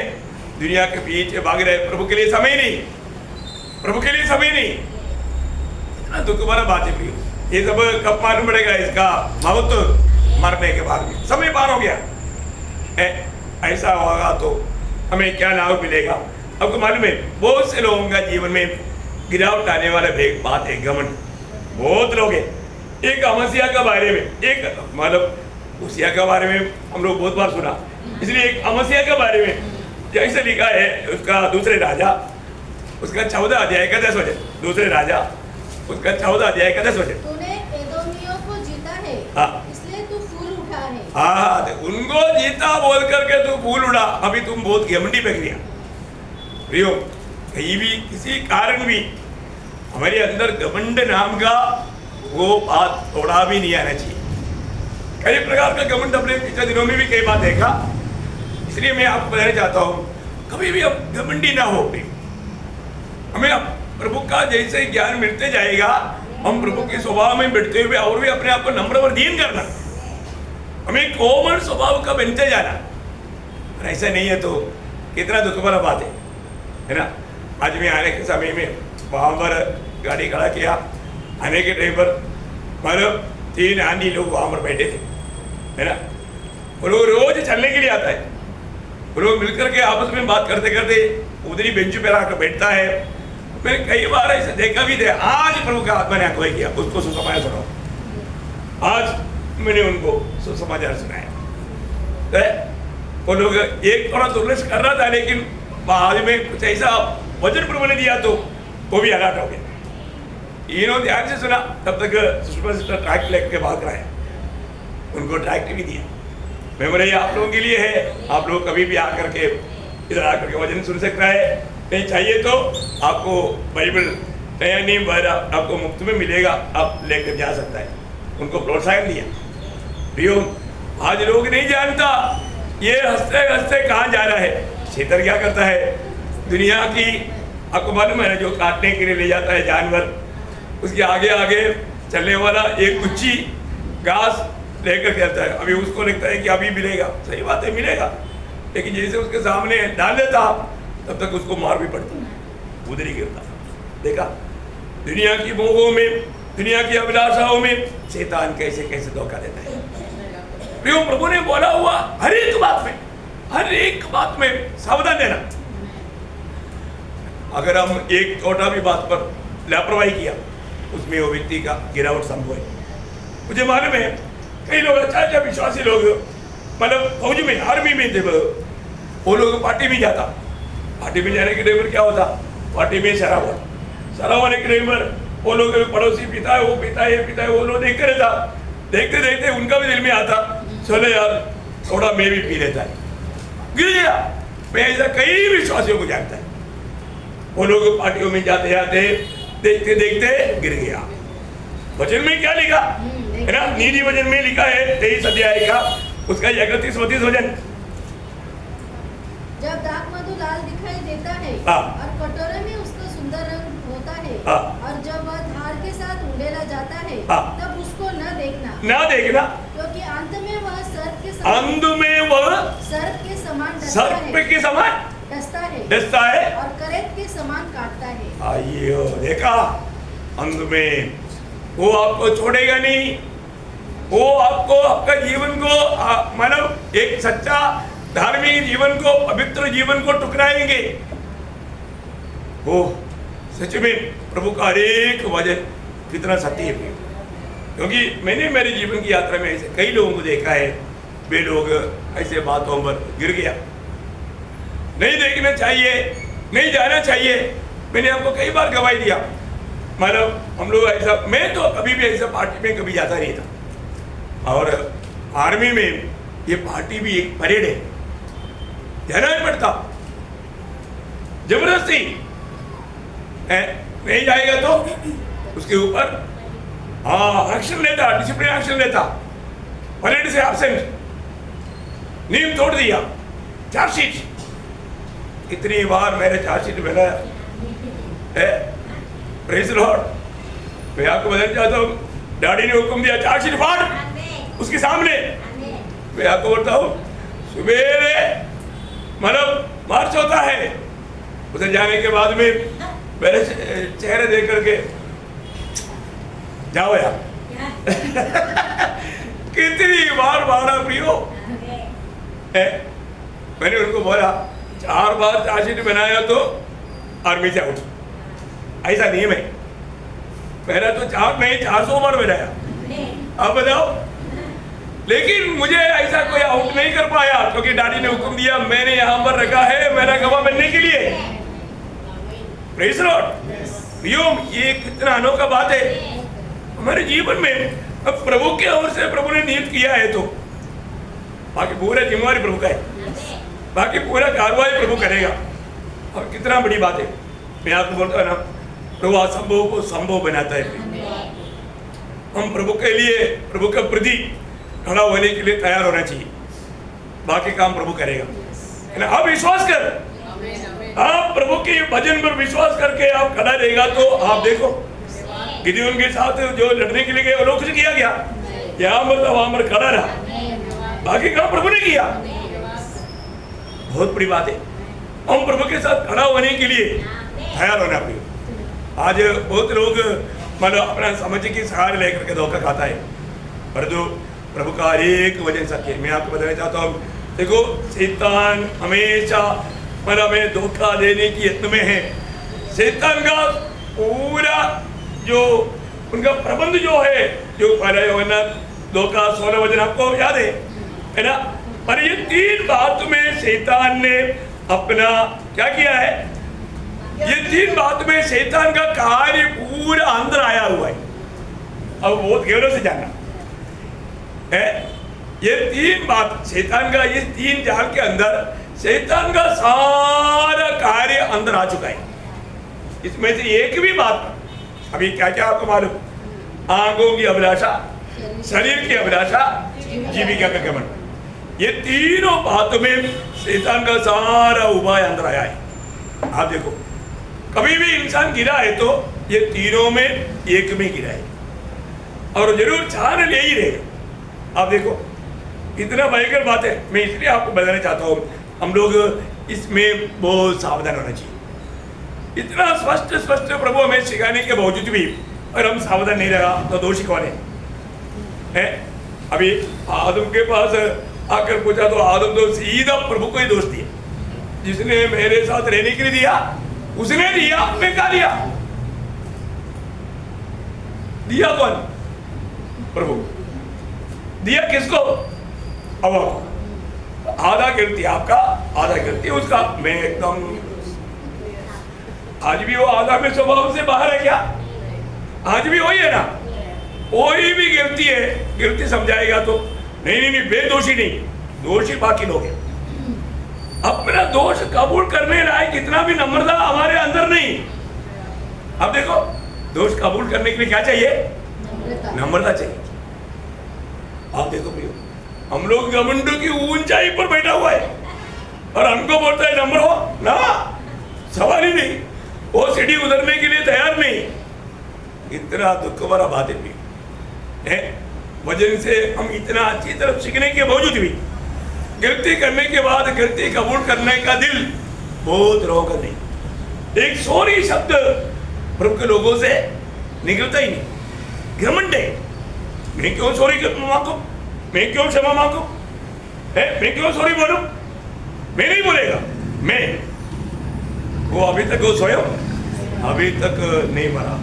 दुनिया के पीछे भाग रहे, प्रभु के लिए समय नहीं, प्रभु के लिए समय नहीं। इतना दुख भरा बात है प्रियो। ये सब कब मालूम पड़ेगा इसका महत्व, मरने के बाद में समय पार हो गया। ऐसा होगा तो हमें क्या लाभ मिलेगा। आपको मालूम है बहुत से लोगों का जीवन में गिरावट आने वाला बात है घमंड। बहुत लोग हैं। एक अमसिया के बारे में, एक मतलब उसिया के बारे में हम लोग बहुत बार सुना, इसलिए एक अमसिया के बारे में जैसे लिखा है उसका दूसरे राजा उसका 14 अध्याय का 10 वचन, दूसरे राजा उसका 14 अध्याय का 10 वचन। तूने एदोमियों को जीता है, इसलिए तू फूल उठा है। हाँ, उनको जीता बोल करके तू फूल उड़ा। अभी तुम बहुत घमंडी बन गया प्रियो। कहीं भी किसी कारण भी हमारे अंदर घमंड नाम का वो बात थोड़ा भी नहीं आना चाहिए। कई प्रकार का घमंड अपने पिछले दिनों में भी कई बात देखा, इसलिए मैं आपको बताना चाहता हूँ कभी भी अब घमंडी ना हो। हमें अब प्रभु का जैसे ज्ञान मिलते जाएगा, हम प्रभु के स्वभाव में बैठते हुए और भी अपने आप को नम्र और दीन करना, हमें कोमल स्वभाव का बनते जाना। और ऐसा नहीं है तो कितना दुख भरा बात है ना। आज मैं आने के समय में वहाँ पर गाड़ी खड़ा किया, आने के टाइम पर मतलब 3 आंधी लोग वहाँ पर बैठे थे, है ना। वो लोग रोज चलने के लिए आता है, वो लोग मिलकर के आपस में बात करते करते उधर ही बेंच पे आकर बैठता है। मैंने कई बार ऐसे देखा भी थे। आज प्रभु का आत्मा ने अगुवाई किया, उसको सुसमाचार सुनाओ। आज मैंने उनको सुसमाचार सुनाया। वो लोग एक थोड़ा दुर्लक्ष कर रहा था, लेकिन बाद में कुछ ऐसा वचन प्रभु ने दिया तो वो भी अलर्ट हो गया। इन्होंने ध्यान से सुना, तब तक सुषमा सिस्टर ट्रैक्ट लेकर भाग रहा है, उनको ट्रैक्ट भी दिया। मेमोरी आप लोगों के लिए है, आप लोग कभी भी आकर के इधर आकर के वचन सुन सकता है। नहीं चाहिए तो आपको बाइबल नया नियम भरा आपको मुफ्त में मिलेगा, आप लेकर जा सकता है। उनको प्रोत्साहन दिया। प्रियो, आज लोग नहीं जानता ये हंसते हंसते कहाँ जा रहा है। शैतान क्या करता है, दुनिया की आपको मालूम है जो काटने के लिए ले जाता है जानवर, उसके आगे आगे चलने वाला एक गुच्छी घास लेकर चलता है। अभी उसको लगता है कि अभी मिलेगा, सही बात है मिलेगा, लेकिन जैसे उसके सामने डाल देता तब तक उसको मार भी पड़ती, उधर ही गिरता। देखा दुनिया की मोहों में, दुनिया की अभिलाषाओं में शैतान कैसे कैसे धोखा देता है। प्रियो, प्रभु ने बोला हुआ हर एक बात में सावधान रहना। अगर हम एक छोटा भी बात पर लापरवाही किया, उसमें वो व्यक्ति का गिरावट संभव है। मुझे मालूम है कई लोग अच्छा विश्वासी लोग मतलब फौज में, आर्मी में थे, वो लोग पार्टी में जाता, पार्टी में जाने के टाइम पर क्या होता, पार्टी में शराब होने के टाइम पर वो लोग पड़ोसी पीता है, वो पीता है, ये पीता है, वो लोग देखते रहता। देखते देखते उनका भी दिल में आता, चलो यार थोड़ा मैं भी पी लेता है, गिर गया। मैं ऐसा कई विश्वासियों को जानता है, वो लोग पार्टियों में जाते जाते देखते देखते गिर गया। वचन में क्या लिखा है ना, नीति वचन में लिखा है 23 अध्याय का उसका 31-32 वचन। जब दाख मधु लाल दिखाई देता है और कटोरे में उसका सुंदर रंग होता है और जब वह धार के साथ उंडेला जाता है तब उसको न देखना, क्योंकि अंत में वह सर्प के समान डसता है और करेत के समान काटता है। आइयो देखा, अंत में वो आपको छोड़ेगा नहीं, वो आपको आपका जीवन को मतलब एक सच्चा धार्मिक जीवन को, पवित्र जीवन को टुकराएंगे। वो सच में प्रभु का हर एक वचन कितना सत्य है। क्योंकि मैंने मेरे जीवन की यात्रा में ऐसे कई लोगों को देखा है, वे लोग ऐसे बातों पर गिर गया। नहीं देखना चाहिए, नहीं जाना चाहिए। मैंने आपको कई बार गवाही दिया, मतलब हम लोग ऐसा, मैं तो कभी भी ऐसा पार्टी में कभी जाता नहीं था। और आर्मी में ये पार्टी भी एक परेड है, जाना ही पड़ता जबरदस्ती है। नहीं जाएगा तो उसके ऊपर एक्शन लेता, डिसिप्लिन एक्शन लेता। परेड से एब्सेंट, नियम तोड़ दिया, चार्जशीट। कितनी बार मैंने चार्जशीट बनाया है। Praise Lord. मैं आपको बताना चाहता हूँ, डैडी ने हुक्म दिया चार्जशीट फाड़ उसके सामने। मैं आपको बोलता हूँ, सुबेरे मतलब मार्च होता है, उधर जाने के बाद में मेरे चेहरे देख करके जाओ यार। कितनी बार मारा प्रियो है। मैंने उनको बोला 4 बार चार्जशीट बनाया तो आर्मी से आउट, ऐसा नियम है। पहला तो 4 नहीं 400 बार बनाया। अब बताओ, लेकिन मुझे ऐसा कोई आउट नहीं कर पाया, क्योंकि डैडी ने हुक्म दिया, मैंने यहाँ पर रखा है मेरा गवाह बनने के लिए। Praise Lord. ये कितना अनोखा बात है हमारे जीवन में। अब प्रभु के ओर से प्रभु ने नियत किया है तो बाकी पूरा जिम्मेवारी प्रभु का है, बाकी पूरा कार्रवाई प्रभु करेगा। और कितना बड़ी बात है। मैं आपको बोलता हूँ ना, प्रभु असंभव को संभव बनाता है। हम प्रभु के लिए, प्रभु के प्रति खड़ा होने के लिए तैयार होना चाहिए, बाकी काम प्रभु करेगा, है ना। आप विश्वास कर, आप प्रभु के भजन पर विश्वास करके आप खड़ा रहेगा तो आप देखो, गिदियोन के साथ जो लड़ने के लिए गए वो लोग कुछ किया गया, यहाँ पर तो वहां पर खड़ा रहा, बाकी काम प्रभु ने किया। बहुत बड़ी बात है, हम प्रभु के साथ खड़ा होने के लिए तैयार होना पड़ेगा। आज बहुत लोग मतलब अपना समझ की सहारे लेकर के धोखा खाता है, पर जो प्रभु का एक वचन सत्य है। मैं आपको बताना चाहता हूँ, देखो शैतान हमेशा मतलब हमें धोखा देने की यत्न में है। शैतान का पूरा जो उनका प्रबंध जो है, जो पहला धोखा 16 वचन आपको याद है ना। पर ये 3 बात में शैतान ने अपना क्या किया है, ये 3 बात में शैतान का कार्य पूरा अंदर आया हुआ है। अब बहुत गहरों से जानना है, ये 3 बात शैतान का, ये 3 जाल के अंदर शैतान का सारा कार्य अंदर आ चुका है। इसमें से एक भी बात, अभी क्या क्या आपको मालूम, आंखों की अभिलाषा, शरीर की अभिलाषा, जीविका का गमन, ये तीनों बातों में शैतान का सारा उपाय अंदर आया है। आप देखो, कभी भी इंसान गिरा है तो ये तीनों में एक में गिरा है, और जरूर छान ले ही रहेगा। आप देखो, इतना भयंकर बात है। मैं इसलिए आपको बताना चाहता हूँ, हम लोग इसमें बहुत सावधान होना चाहिए। इतना स्पष्ट स्पष्ट प्रभु हमें सिखाने के बावजूद भी अगर हम सावधान नहीं रहा तो दोषी कौन है? अभी आदम के पास आकर पूछा तो आदम तो सीधा प्रभु को ही दोष दिया, जिसने मेरे साथ रहने के लिए दिया उसने दिया, मैं क्या दिया? दिया कौन? प्रभु। दिया किसको? हवा को। आधा गिरती आपका, आधा गिरती उसका। मैं एकदम, आज भी वो आधा में स्वभाव से बाहर है क्या? आज भी वही है ना। कोई भी गिरती है, गिरती समझाएगा तो नहीं, बेदोषी नहीं, दोषी बाकी लोग हैं। अपना दोष कबूल करने लायक कितना भी नम्रता हमारे अंदर नहीं। अब देखो, दोष कबूल करने के लिए क्या चाहिए? नम्रता चाहिए। आप देखो प्रियो, हम लोग घमंड की ऊंचाई पर बैठा हुआ है और हमको बोलता है नम्र हो ना, सवाल ही नहीं। वो सीढ़ी उतरने के लिए तैयार नहीं। इतना दुख भरा बात है। वजन से हम इतना अच्छी तरफ सीखने के बावजूद भी गलती करने के बाद गलती कबूल करने का दिल बहुत रोक नहीं। एक सॉरी शब्द प्रभु के लोगों से निकलता ही नहीं। घमंड है, मैं क्यों सॉरी मांगू? मैं क्यों क्षमा मांगू? मैं क्यों सॉरी बोलूं? मैं नहीं बोलेगा। मैं वो अभी तक वो स्वयं अभी तक नहीं मरा,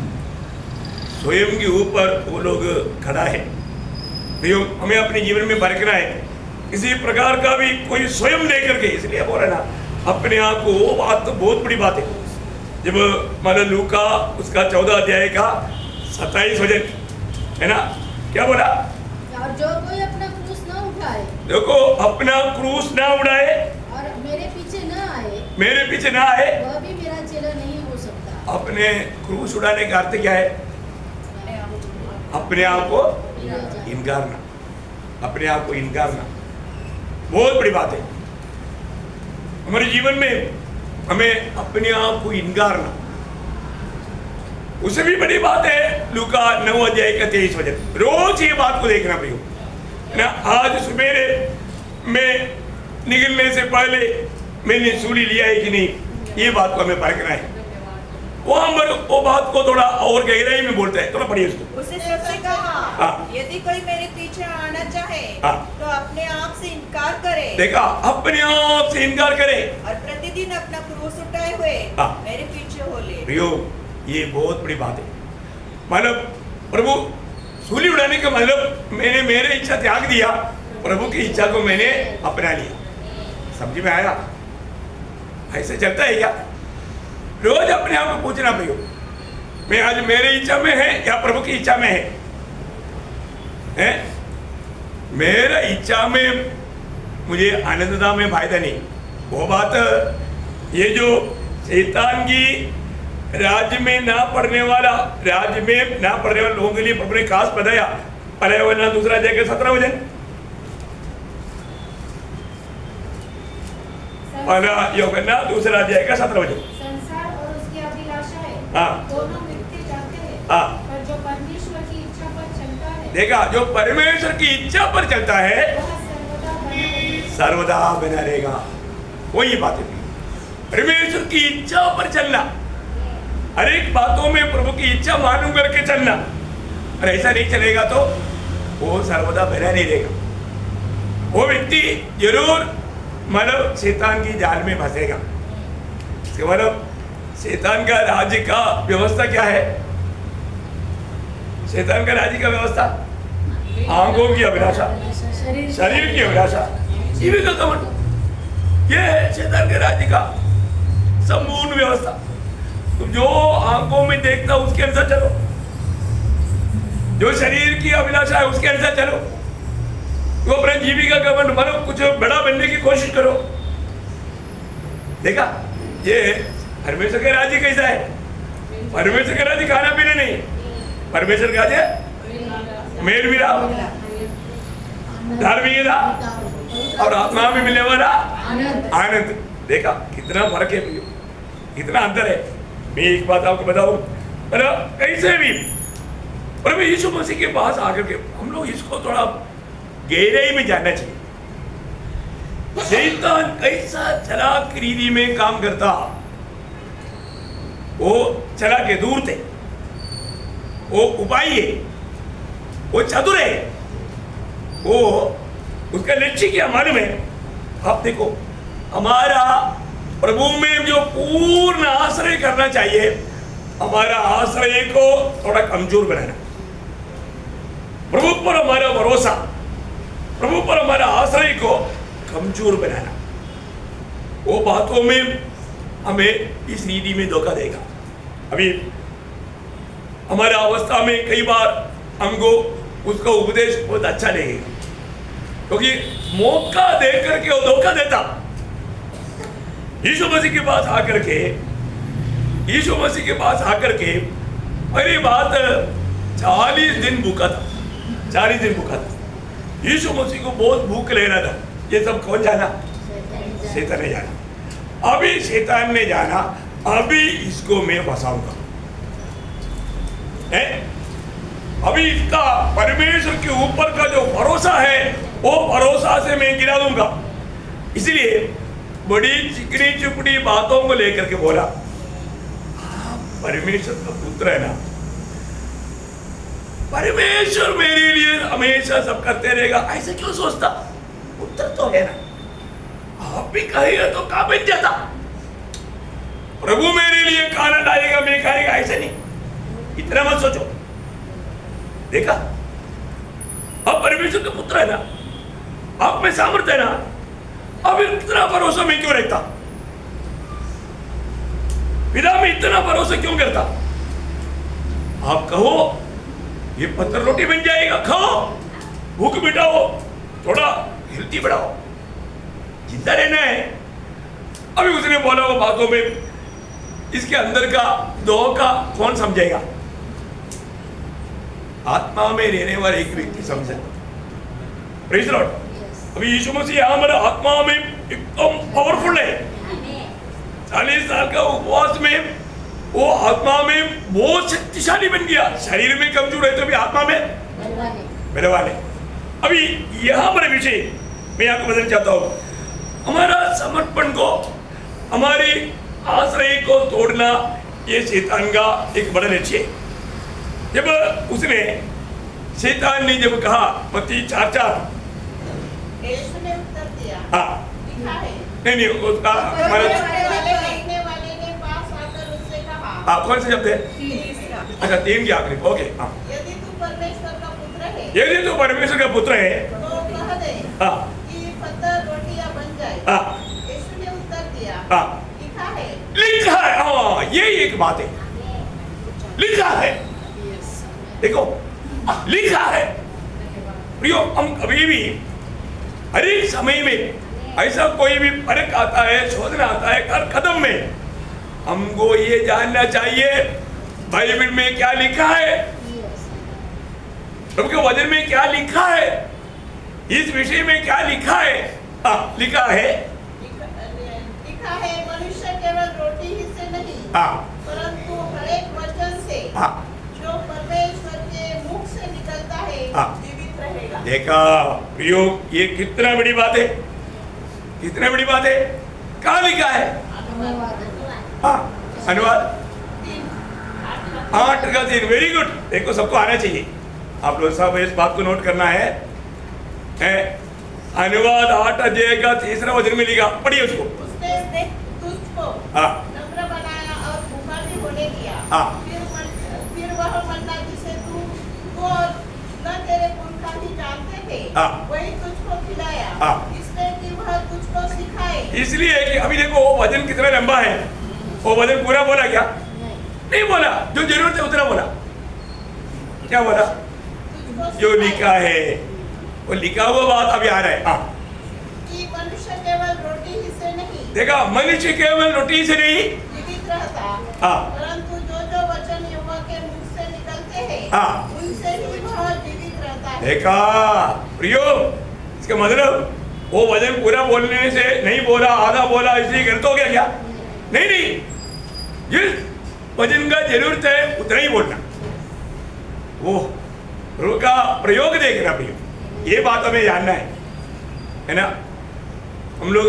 स्वयं के ऊपर वो लोग खड़ा है। तो हमें अपने जीवन में बरकना है, किसी प्रकार का भी कोई स्वयं लेकर के, इसलिए बोल रहे ना अपने आप को, वो बात तो बहुत बड़ी बात है। जब मतलब लूका उसका 14 अध्याय का 27 वचन है ना, क्या बोला? और जो कोई अपना क्रूस न उठाए, देखो अपना क्रूस ना उठाए और मेरे पीछे न आए, मेरे पीछे ना आए, वह भी मेरा चेला नहीं हो सकता। अपने क्रूस उठाने का अर्थ क्या है? अपने आप को इनकारना, अपने आप को इनकारना बहुत बड़ी बात है हमारे जीवन में। हमें अपने आप को इनकारना, उससे भी बड़ी बात है लूका 9 अध्याय का 23 वचन। रोज ये बात को देखना प्रियो है ना। आज सवेरे में निकलने से पहले मैंने सूली लिया है कि नहीं, ये बात को हमें परखना है। वो बात को थोड़ा और गहराई में बोलता है, थोड़ा पढ़िए उसको। उसने सबसे कहा, यदि कोई मेरे पीछे आना चाहे तो अपने आप से इनकार करे। देखा, अपने आप से इनकार करे और प्रतिदिन अपना क्रूस उठाए हुए मेरे पीछे हो ले। प्रियो ये बहुत बड़ी बात है। मतलब प्रभु सूली उड़ाने का मतलब मैंने मेरे इच्छा त्याग दिया, प्रभु की इच्छा को मैंने अपना लिया। समझ में आया? ऐसे चलता है क्या? रोज अपने आप को पूछना प्रियो, मैं आज मेरी इच्छा में है या प्रभु की इच्छा में है? मेरा इच्छा में मुझे आनंदता में फायदा नहीं। वो बात ये जो शैतान की राज्य में ना पढ़ने वाला, राज्य में ना पढ़ने वाले लोगों के लिए प्रभु ने खास बताया। पर्यावरण दूसरा अध्याय 17 वचन, यूहन्ना दूसरा अध्याय का 17 वचन। संसार और उसकी अभिलाषाएं दोनों मिटते जाते हैं, पर जो परमेश्वर की इच्छा पर चलता है, देखा, जो परमेश्वर की इच्छा पर चलता है वह सर्वदा बना रहेगा। वही बात है, परमेश्वर की इच्छा पर चलना, हर एक बातों में प्रभु की इच्छा मालूम करके चलना। और ऐसा नहीं चलेगा तो वो सर्वदा बना नहीं रहेगा। वो व्यक्ति जरूर मतलब शैतान की जाल में फंसेगा। मतलब शैतान का राज्य का व्यवस्था क्या है? शैतान का राज्य का व्यवस्था आंखों की अभिलाषा, शरीर की अभिलाषा, जीवित का घमंड, ये है शैतान के राज्य का संपूर्ण व्यवस्था। तुम जो आंखों में देखता उसके अनुसार चलो, जो शरीर की अभिलाषा है उसके अनुसार चलो, तो अपने जीविका का घमंड मानो, कुछ बड़ा बनने की कोशिश करो। देखा, ये परमेश्वर के राज्य कैसा है? परमेश्वर के राज्य खाना पीना नहीं, परमेश्वर का राज्य मेल मिलाप, धार्मिकता और आत्मा में मिलने वाला आनंद। देखा कितना फर्क है, कितना अंतर है। मैं एक बात आपको बताऊं, मतलब कैसे भी प्रभु यीशु मसीह के पास आकर के हम लोग इसको थोड़ा गहराई में जानना चाहिए। शैतान कैसा चालाक रीति में काम करता, वो चला के दूर थे, वो उपाय है, वो चतुर है, वो उसका लक्ष्य क्या मालूम है? आप देखो, हमारा प्रभु में जो पूर्ण आश्रय करना चाहिए, हमारा आश्रय को थोड़ा कमजोर बनाना, प्रभु पर हमारा भरोसा, प्रभु पर हमारा आश्रय को कमजोर बनाना, वो बातों में हमें इस रीति में धोखा देगा। अभी हमारा अवस्था में कई बार हमको उसका उपदेश बहुत अच्छा लगेगा, क्योंकि मौका देकर के वो धोखा देता। यीशु मसीह के पास आकर के, यीशु मसीह के पास आकर के पहली बात 40 दिन भूखा था, 40 दिन भूखा था। यीशु मसीह को बहुत भूख ले रहा था। ये सब कौन जाना? शैतान ने जाना। अभी शैतान ने जाना, अभी इसको मैं फंसाऊंगा, अभी इसका परमेश्वर के ऊपर का जो भरोसा है वो भरोसा से मैं गिरा दूंगा। इसलिए बड़ी चिकनी चुपड़ी बातों को लेकर के बोला, परमेश्वर का पुत्र है ना, परमेश्वर मेरे लिए हमेशा सब करते रहेगा, ऐसे क्यों सोचता? उत्तर तो है ना, आप भी कहेगा तो काम बन जाता। प्रभु मेरे लिए खाना लाएगा, मैं खाएगा, ऐसे नहीं, इतना मत सोचो। देखा, अब परमेश्वर का पुत्र है ना, आप में सामर्थ्य है ना, अब इतना भरोसा मैं क्यों रखता? पिता में इतना भरोसा क्यों करता? आप कहो ये पत्थर रोटी बन जाएगा, खाओ, भूख मिटाओ, थोड़ा हेल्थी बढ़ाओ, जिंदा रहना है। अभी उसने बोला वो बातों में इसके अंदर का दोह का कौन समझेगा? आत्मा में रहने वाले एक व्यक्ति समझे। Praise the Lord. अभी यीशु मसीह हमारे आत्मा में एकदम पावरफुल है। 40 साल का उपवास में वो आत्मा में बहुत शक्तिशाली बन गया। शरीर में कमजोर है तो भी आत्मा में बलवान है। अभी यहाँ पर विषय मैं आपको बताना चाहता हूँ, हमारा समर्पण को, हमारी आश्रय को तोड़ना, ये शैतान का एक बड़ा लक्ष्य है। जब उसने, शैतान ने जब कहा मत्ती 4:4, यीशु ने उत्तर दिया, हाँ, लिखा है, नहीं उसका हमारा, देखने वाले ने पास आकर उससे कहा, कौन सा शब्द है? अच्छा, 3 की आखिरी, ओके, हाँ, यदि तू परमेश्वर का पुत्र है, यदि तू परमेश्वर का पुत्र है तो कह दे हाँ, कि पत्थर रोटियां बन जाए। हाँ, यीशु ने उत्तर दिया, हाँ, लिखा है, लिखा है। हाँ, ये एक बात है, लिखा है। देखो, लिखा है। प्रियो, हम कभी भी हर एक समय में ऐसा कोई भी फर्क आता है, शोधना आता है, हर कदम में हमको ये जानना चाहिए बाइबल में क्या लिखा है, प्रभु के वचन में क्या लिखा है, इस विषय में क्या लिखा है। लिखा है, लिखा है, मनुष्य केवल रोटी ही से नहीं, परंतु हर एक वचन से जो परमेश्वर के मुख से निकलता है जीवित रहेगा। देखा प्रियो, ये कितना बड़ी बात है, कितना बड़ी बात है। कहाँ लिखा है? अनुवाद 8:3। Very good. देखो, सबको आना चाहिए, आप लोग सब इस बात को नोट करना है। अनुवाद 8 अध्याय का 3रा वचन में लिखा, पढ़िए उसको। उसने तुझको नम्र बनाया और भूखा भी होने दिया। फिर वह मन्ना जिसे तू और न तेरे पुरखा भी जानते थे, वही तुझको खिलाया, इसलिए कि वह तुझको सिखाए। इसलिए कि अभी देखो वो वचन कितना लंबा है, वो वचन पूरा बोला क्या? नहीं बोला, जो जरूरत है उतना बोला। क्या बोला? जो लिखा है, वो लिखा हुआ बात अभी आ रहा है। कि मनुष्य केवल रोटी ही से नहीं, देखा, मनुष्य केवल रोटी से नहीं जीवित रहता, परंतु जो जो वचन यहोवा के मुख से निकलते हैं, उनसे ही वह जीवित रहता है। देखा प्रियो, इसका मतलब वो वचन पूरा बोलने से नहीं बोला, आधा बोला, इसलिए गलत हो गया क्या? नहीं, जिस वचन का जरूरत है उतना ही बोलना, वो प्रभु का प्रयोग देखना। प्रियो, ये बात हमें जानना है ना। हम लोग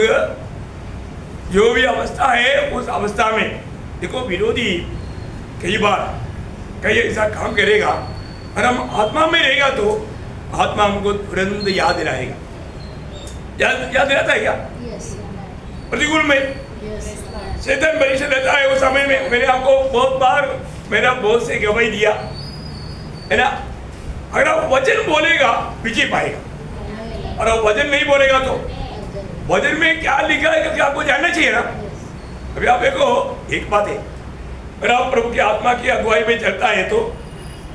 जो भी अवस्था है उस अवस्था में देखो, विरोधी कई बार कई ऐसा काम करेगा, और हम आत्मा में रहेगा तो आत्मा हमको तुरंत याद दिलाएगा। याद दिलाता है क्या? प्रतिकूल में शैतान परीक्षा देता है। उस समय में मैंने आपको बहुत बार मेरा बहुत से गवाही दिया है ना। अगर आप वचन बोलेगा विजय पाएगा, और आप वचन नहीं बोलेगा तो वचन में क्या लिखा है क्योंकि आपको जानना चाहिए ना। अभी आप देखो, एक बात है, अगर आप प्रभु की आत्मा की अगुवाई में चलता है तो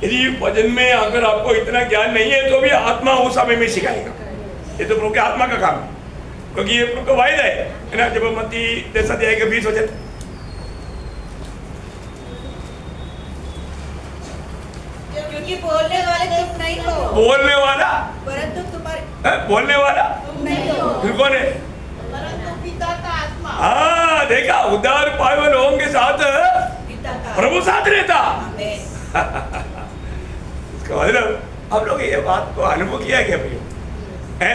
यदि वचन में अगर आपको इतना ज्ञान नहीं है तो भी आत्मा उस समय में सिखाएगा। ये तो प्रभु की आत्मा का काम है, क्योंकि ये प्रभु का वायदा है ना। जब मत्ती 10 अध्याय के 20 वचन, क्योंकि बोलने वाले तुम नहीं हो, बोलने वाला परंतु तुम्हारे, बोलने वाला तुम नहीं हो, फिर कौन है? परंतु पिता का आत्मा। देखा, उद्धार पाए हुए लोगों के साथ पिता का प्रभु साथ रहता। आमीन। इसका मतलब हम लोग ये बात को अनुभव किया क्या भैया? है,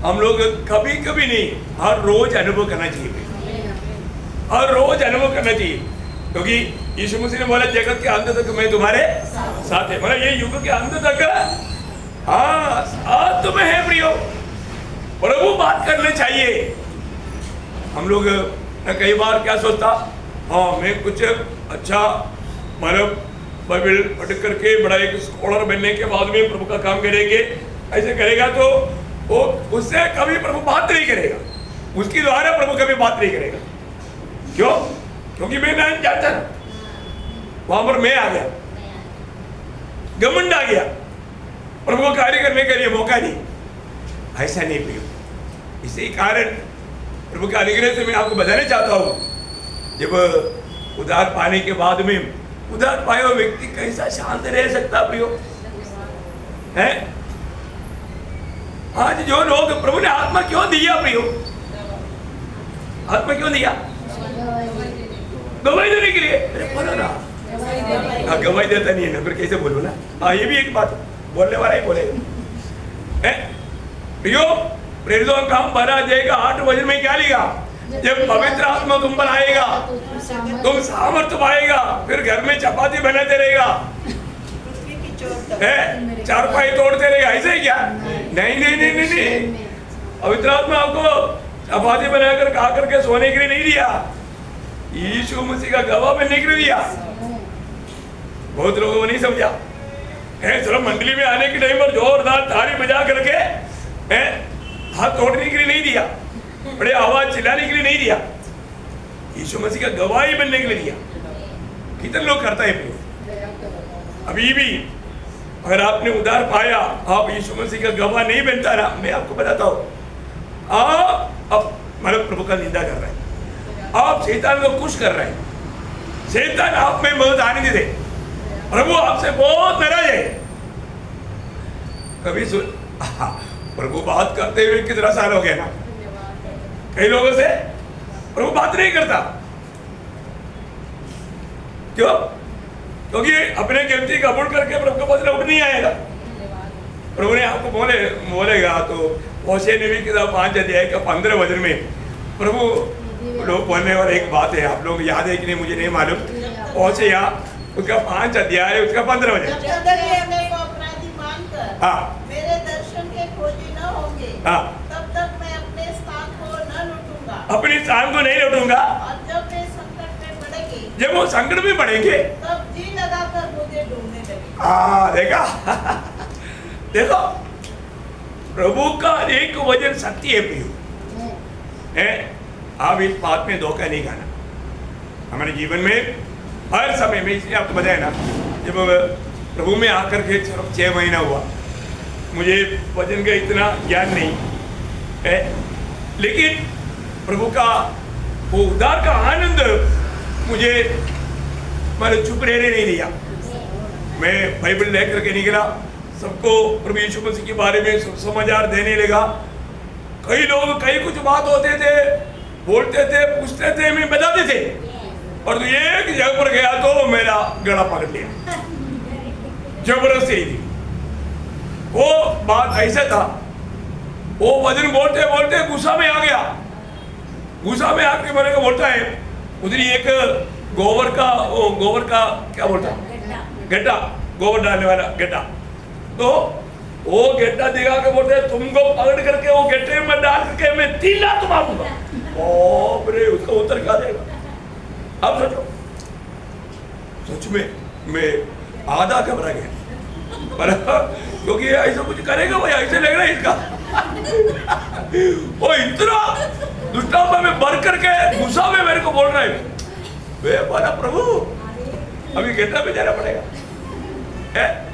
हम लोग कभी कभी नहीं, हर रोज अनुभव करना चाहिए, हर रोज अनुभव करना चाहिए। क्योंकि यीशु मसीह ने बोला जगत के अंत तक मैं तुम्हारे साथ है, मतलब ये युग के अंत तक हाँ साथ में है प्रियो। प्रभु बात करने चाहिए। हम लोग कई बार क्या सोचता, हाँ मैं कुछ अच्छा मतलब बाइबल पढ़ करके बड़ा एक स्कॉलर बनने के बाद में प्रभु का काम करेंगे, ऐसे करेगा तो वो उससे कभी प्रभु बात नहीं करेगा, उसके द्वारा प्रभु कभी बात नहीं करेगा। क्यों? क्योंकि मैं नहीं जानता ना, वहां पर मैं आ गया, घमंड आ गया, प्रभु को कार्य करने के लिए मौका नहीं। ऐसा नहीं प्रियो। इसी कारण प्रभु के अनुग्रह से मैं आपको बताना चाहता हूँ, जब उधार पाने के बाद में उधार पाए हुए व्यक्ति कैसा शांत रह सकता प्रियो है। आज जो लोग प्रभु ने आत्मा क्यों दिया प्रियो, आत्मा क्यों दिया? गवाही देने के लिए। अरे बोलो ना, गवाही देता नहीं है ना, फिर कैसे बोलो ना। हाँ ये भी एक बात, बोलने वाला ही बोलेगा। प्रियो प्रेरितों का काम भरा जाएगा 8 वचन में क्या लिखा? जब पवित्र आत्मा तुम पर आएगा तुम सामर्थ्य पाएगा, फिर घर में चपाती बनाते रहेगा, चारपाई तोड़ते रहेगा, ऐसे ही क्या? नहीं नहीं नहीं नहीं नहीं, पवित्र आत्मा आपको चपाती बनाकर खा करके सोने के लिए नहीं दिया, यीशु मसीह का गवाह बनने के लिए दिया। बहुत लोगों को नहीं समझा है। चलो मंडली में आने के टाइम पर जोरदार ताली बजा करके हाथ तोड़ने के लिए नहीं दिया, बड़े आवाज चिल्लाने के लिए नहीं दिया, यीशु मसीह का गवाही बनने के लिए दिया। कितने लोग करता है प्रियो? अभी भी अगर आपने उधार पाया, आप यीशु मसीह का गवाह नहीं बनता ना, मैं आपको बताता हूँ, आप अब मतलब प्रभु का निंदा कर रहे हैं, आप शैतान को खुश कर रहे हैं, शैतान आप में बहुत आनंदित है, प्रभु आपसे बहुत नाराज है। कभी सुन प्रभु बात करते हुए कितना साल हो गया ना, कई लोगों से प्रभु बात नहीं करता। क्यों? क्योंकि अपने गलती कबूल करके प्रभु के पास लौट नहीं आएगा। प्रभु ने आपको बोलेगा तो होशे नबी किताब 5 अध्याय का 15 वचन में प्रभु लोग बोलने वाला एक बात है, आप लोग याद है कि नहीं मुझे नहीं मालूम। होशे या उसका 5 अध्याय उसका 15 वचन। जब तक ये अपने को अपराधी मानकर मेरे दर्शन के खोजी न होंगे, तब तक मैं अपने स्थान को न लूटूंगा, अपने स्थान को नहीं लूटूंगा। और जब वे संकट में पड़ेंगे, जब वो संकट में पड़ेंगे, तब जी लगाकर मुझे ढूंढने लगेंगे। देखा देखो प्रभु का एक वचन सत्य है प्रियो है। आप इस बात में धोखा नहीं खाना। हमारे जीवन में हर समय में, इसलिए आपको बताया ना, जब प्रभु में आकर के सिर्फ 6 महीना हुआ, मुझे वचन का इतना ज्ञान नहीं है, लेकिन प्रभु का वो उद्धार का आनंद मुझे मैंने चुप रहने नहीं दिया। मैं बाइबल लेकर के निकला, सबको प्रभु यीशु मसीह के बारे में समाचार देने लगा। कई लोग कई कुछ बात होते थे, बोलते थे, पूछते थे, मैं बताते थे, और तो एक जगह पर गया तो मेरा गला पकड़ लिया जबरदस्ती थी। वो बात ऐसा था, वो वचन बोलते बोलते गुस्सा में आ गया। गुस्सा में आके मेरे को बोलता है, उधर एक गोबर का क्या बोलता है, गड्ढा, गोबर डालने वाला गड्ढा, तो वो गड्ढा दिखा के बोलते हैं तुमको पकड़ करके वो गड्ढे में डाल करके मैं 3 लाख मारूंगा। ओ रे, उसका उत्तर क्या देगा? अब सोचो, सच में मैं आधा घबरा गया, पर क्योंकि ऐसा कुछ करेगा भाई, ऐसे लग रहा है इसका वो इतना दुष्टापा में भर करके गुस्सा में मेरे को बोल रहा है। वे बोला प्रभु अभी गड्ढा में जाना पड़ेगा,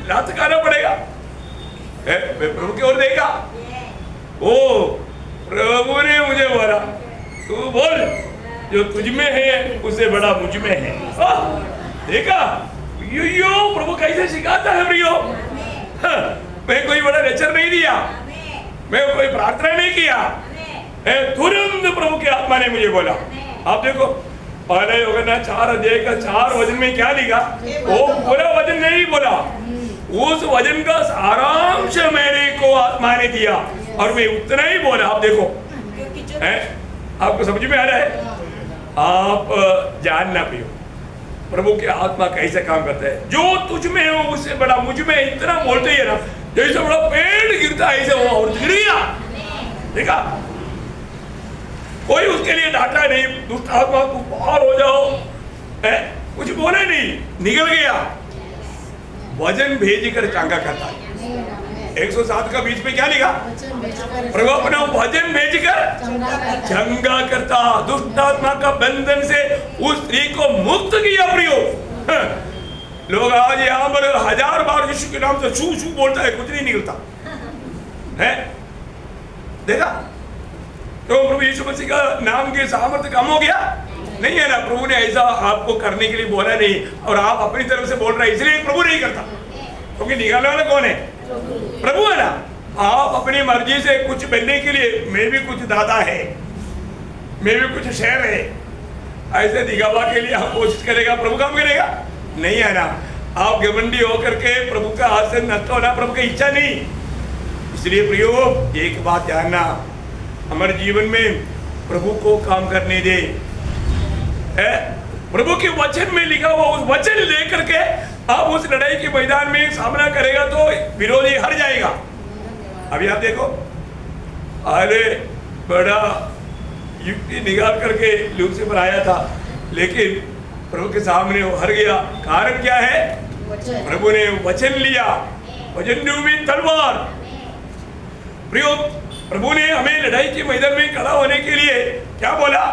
लात खाना पड़ेगा। मैं प्रभु की ओर देखा, ओ प्रभु ने मुझे बोला तू बोल जो तुझ में है उससे बड़ा मुझ में है। देखा यो प्रभु कैसे सिखाता है प्रियो। मैं कोई बड़ा लेक्चर नहीं दिया, मैं कोई प्रार्थना नहीं किया, तुरंत प्रभु की आत्मा ने मुझे बोला। आप देखो पहले होगा ना 4 अध्याय का 4 वचन में क्या लिखा, वो पूरा वचन नहीं बोला, उस वचन का सारांश मेरे को आत्मा ने दिया और मैं उतना ही बोला। आप देखो आपको समझ में आ रहा है? आप जानना पियो प्रभु के आत्मा कैसे काम करता है। जो तुझ में हो उससे बड़ा मुझ में, इतना बोलते ही है ना, जैसे बड़ा पेड़ गिरता है ऐसे वो और गिर गया। देखा, कोई उसके लिए डांटा नहीं, दुष्ट आत्मा तू बाहर हो जाओ, कुछ बोले नहीं, निकल गया। वजन भेज कर चंगा करता है। 107 का बीच में क्या लिखा? प्रभु अपना वजन भेजकर चंगा करता, दुष्ट आत्मा का बंधन से उस स्त्री को मुक्त किया। प्रियो, लोग आज यहाँ पर 1000 बार यीशु के नाम से छू छू बोलता है, कुछ नहीं निकलता है। देखा, तो प्रभु यीशु मसीह का नाम के सामर्थ्य कम हो गया? नहीं है ना। प्रभु ने ऐसा आपको करने के लिए बोला नहीं, और आप अपनी तरफ से बोल रहे हैं, इसलिए प्रभु नहीं करता। क्योंकि निकालने वाला कौन है? प्रभु है ना। आप अपनी मर्जी से कुछ बनने के लिए, मैं भी कुछ दाता है, मैं भी कुछ शेर है, ऐसे दिखावा के लिए हम कोशिश करेगा, प्रभु काम करेगा? नहीं है ना। आप घमंडी होकर के प्रभु का हाथ से नष्ट होना प्रभु की इच्छा नहीं। इसलिए प्रियो, एक बात जानना, हमारे जीवन में प्रभु को काम करने दे। प्रभु के वचन में लिखा हुआ उस वचन लेकर के आप उस लड़ाई के मैदान में सामना करेगा तो विरोधी हार जाएगा। अभी आप देखो, अरे बड़ा युक्ति निकाल करके लूसीफर आया था, लेकिन प्रभु के सामने वो हार गया। कारण क्या है? प्रभु ने वचन लिया, वचन रूपी तलवार। प्रियो, प्रभु ने हमें लड़ाई के मैदान में खड़ा होने के लिए क्या बोला?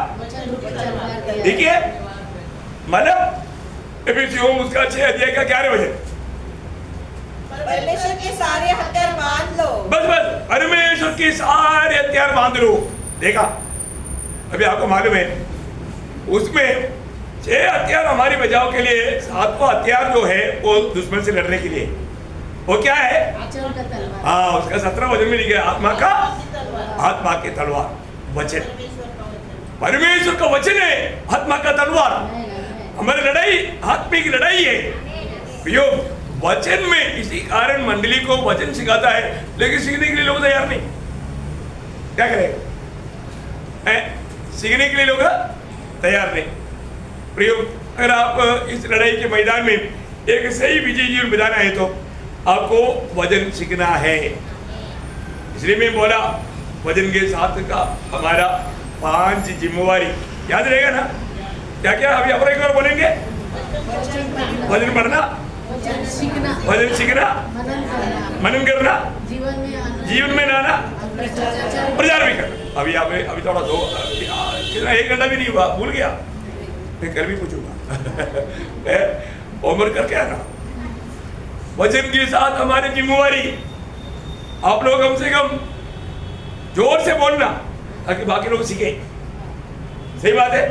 देखिए, मतलब एफिसियों उसका 6 अध्याय का 11 वचन, परमेश्वर के सारे हथियार बांध लो। बस बस, परमेश्वर के सारे हथियार बांध लो। देखा, अभी आपको मालूम है उसमें 6 हथियार हमारी बचाव के लिए, 7वां हथियार जो है वो दुश्मन से लड़ने के लिए, वो क्या है? हाँ, उसका 17 वचन में लिखा है, आत्मा की तलवार, वचन। परमेश्वर का वचन है आत्मा का तलवार। हमारी लड़ाई आत्मिक लड़ाई है। वचन में, इसी कारण मंडली को वचन सिखाता है, लेकिन सीखने के लिए लोग तैयार नहीं। क्या करें? सीखने के लिए लोग तैयार नहीं। प्रियो, अगर आप इस लड़ाई के मैदान में एक सही विजय जीवन बिताना है तो आपको वजन सीखना है। इसलिए मैं बोला, वजन के साथ का हमारा 5 जिम्मेवारी याद रहेगा ना। क्या क्या अभी आप एक बार बोलेंगे? वजन पढ़ना, वजन सीखना, मनन करना, जीवन में लाना, प्रचार भी करना। अभी आप अभी थोड़ा दो कितना 1 घंटा भी नहीं हुआ, भूल गया। मैं कल भी पूछूंगा होमवर्क करके आना। वचन के साथ हमारी जिम्मेवारी, आप लोग कम से कम जोर से बोलना ताकि बाकी लोग सीखे। सही बात है,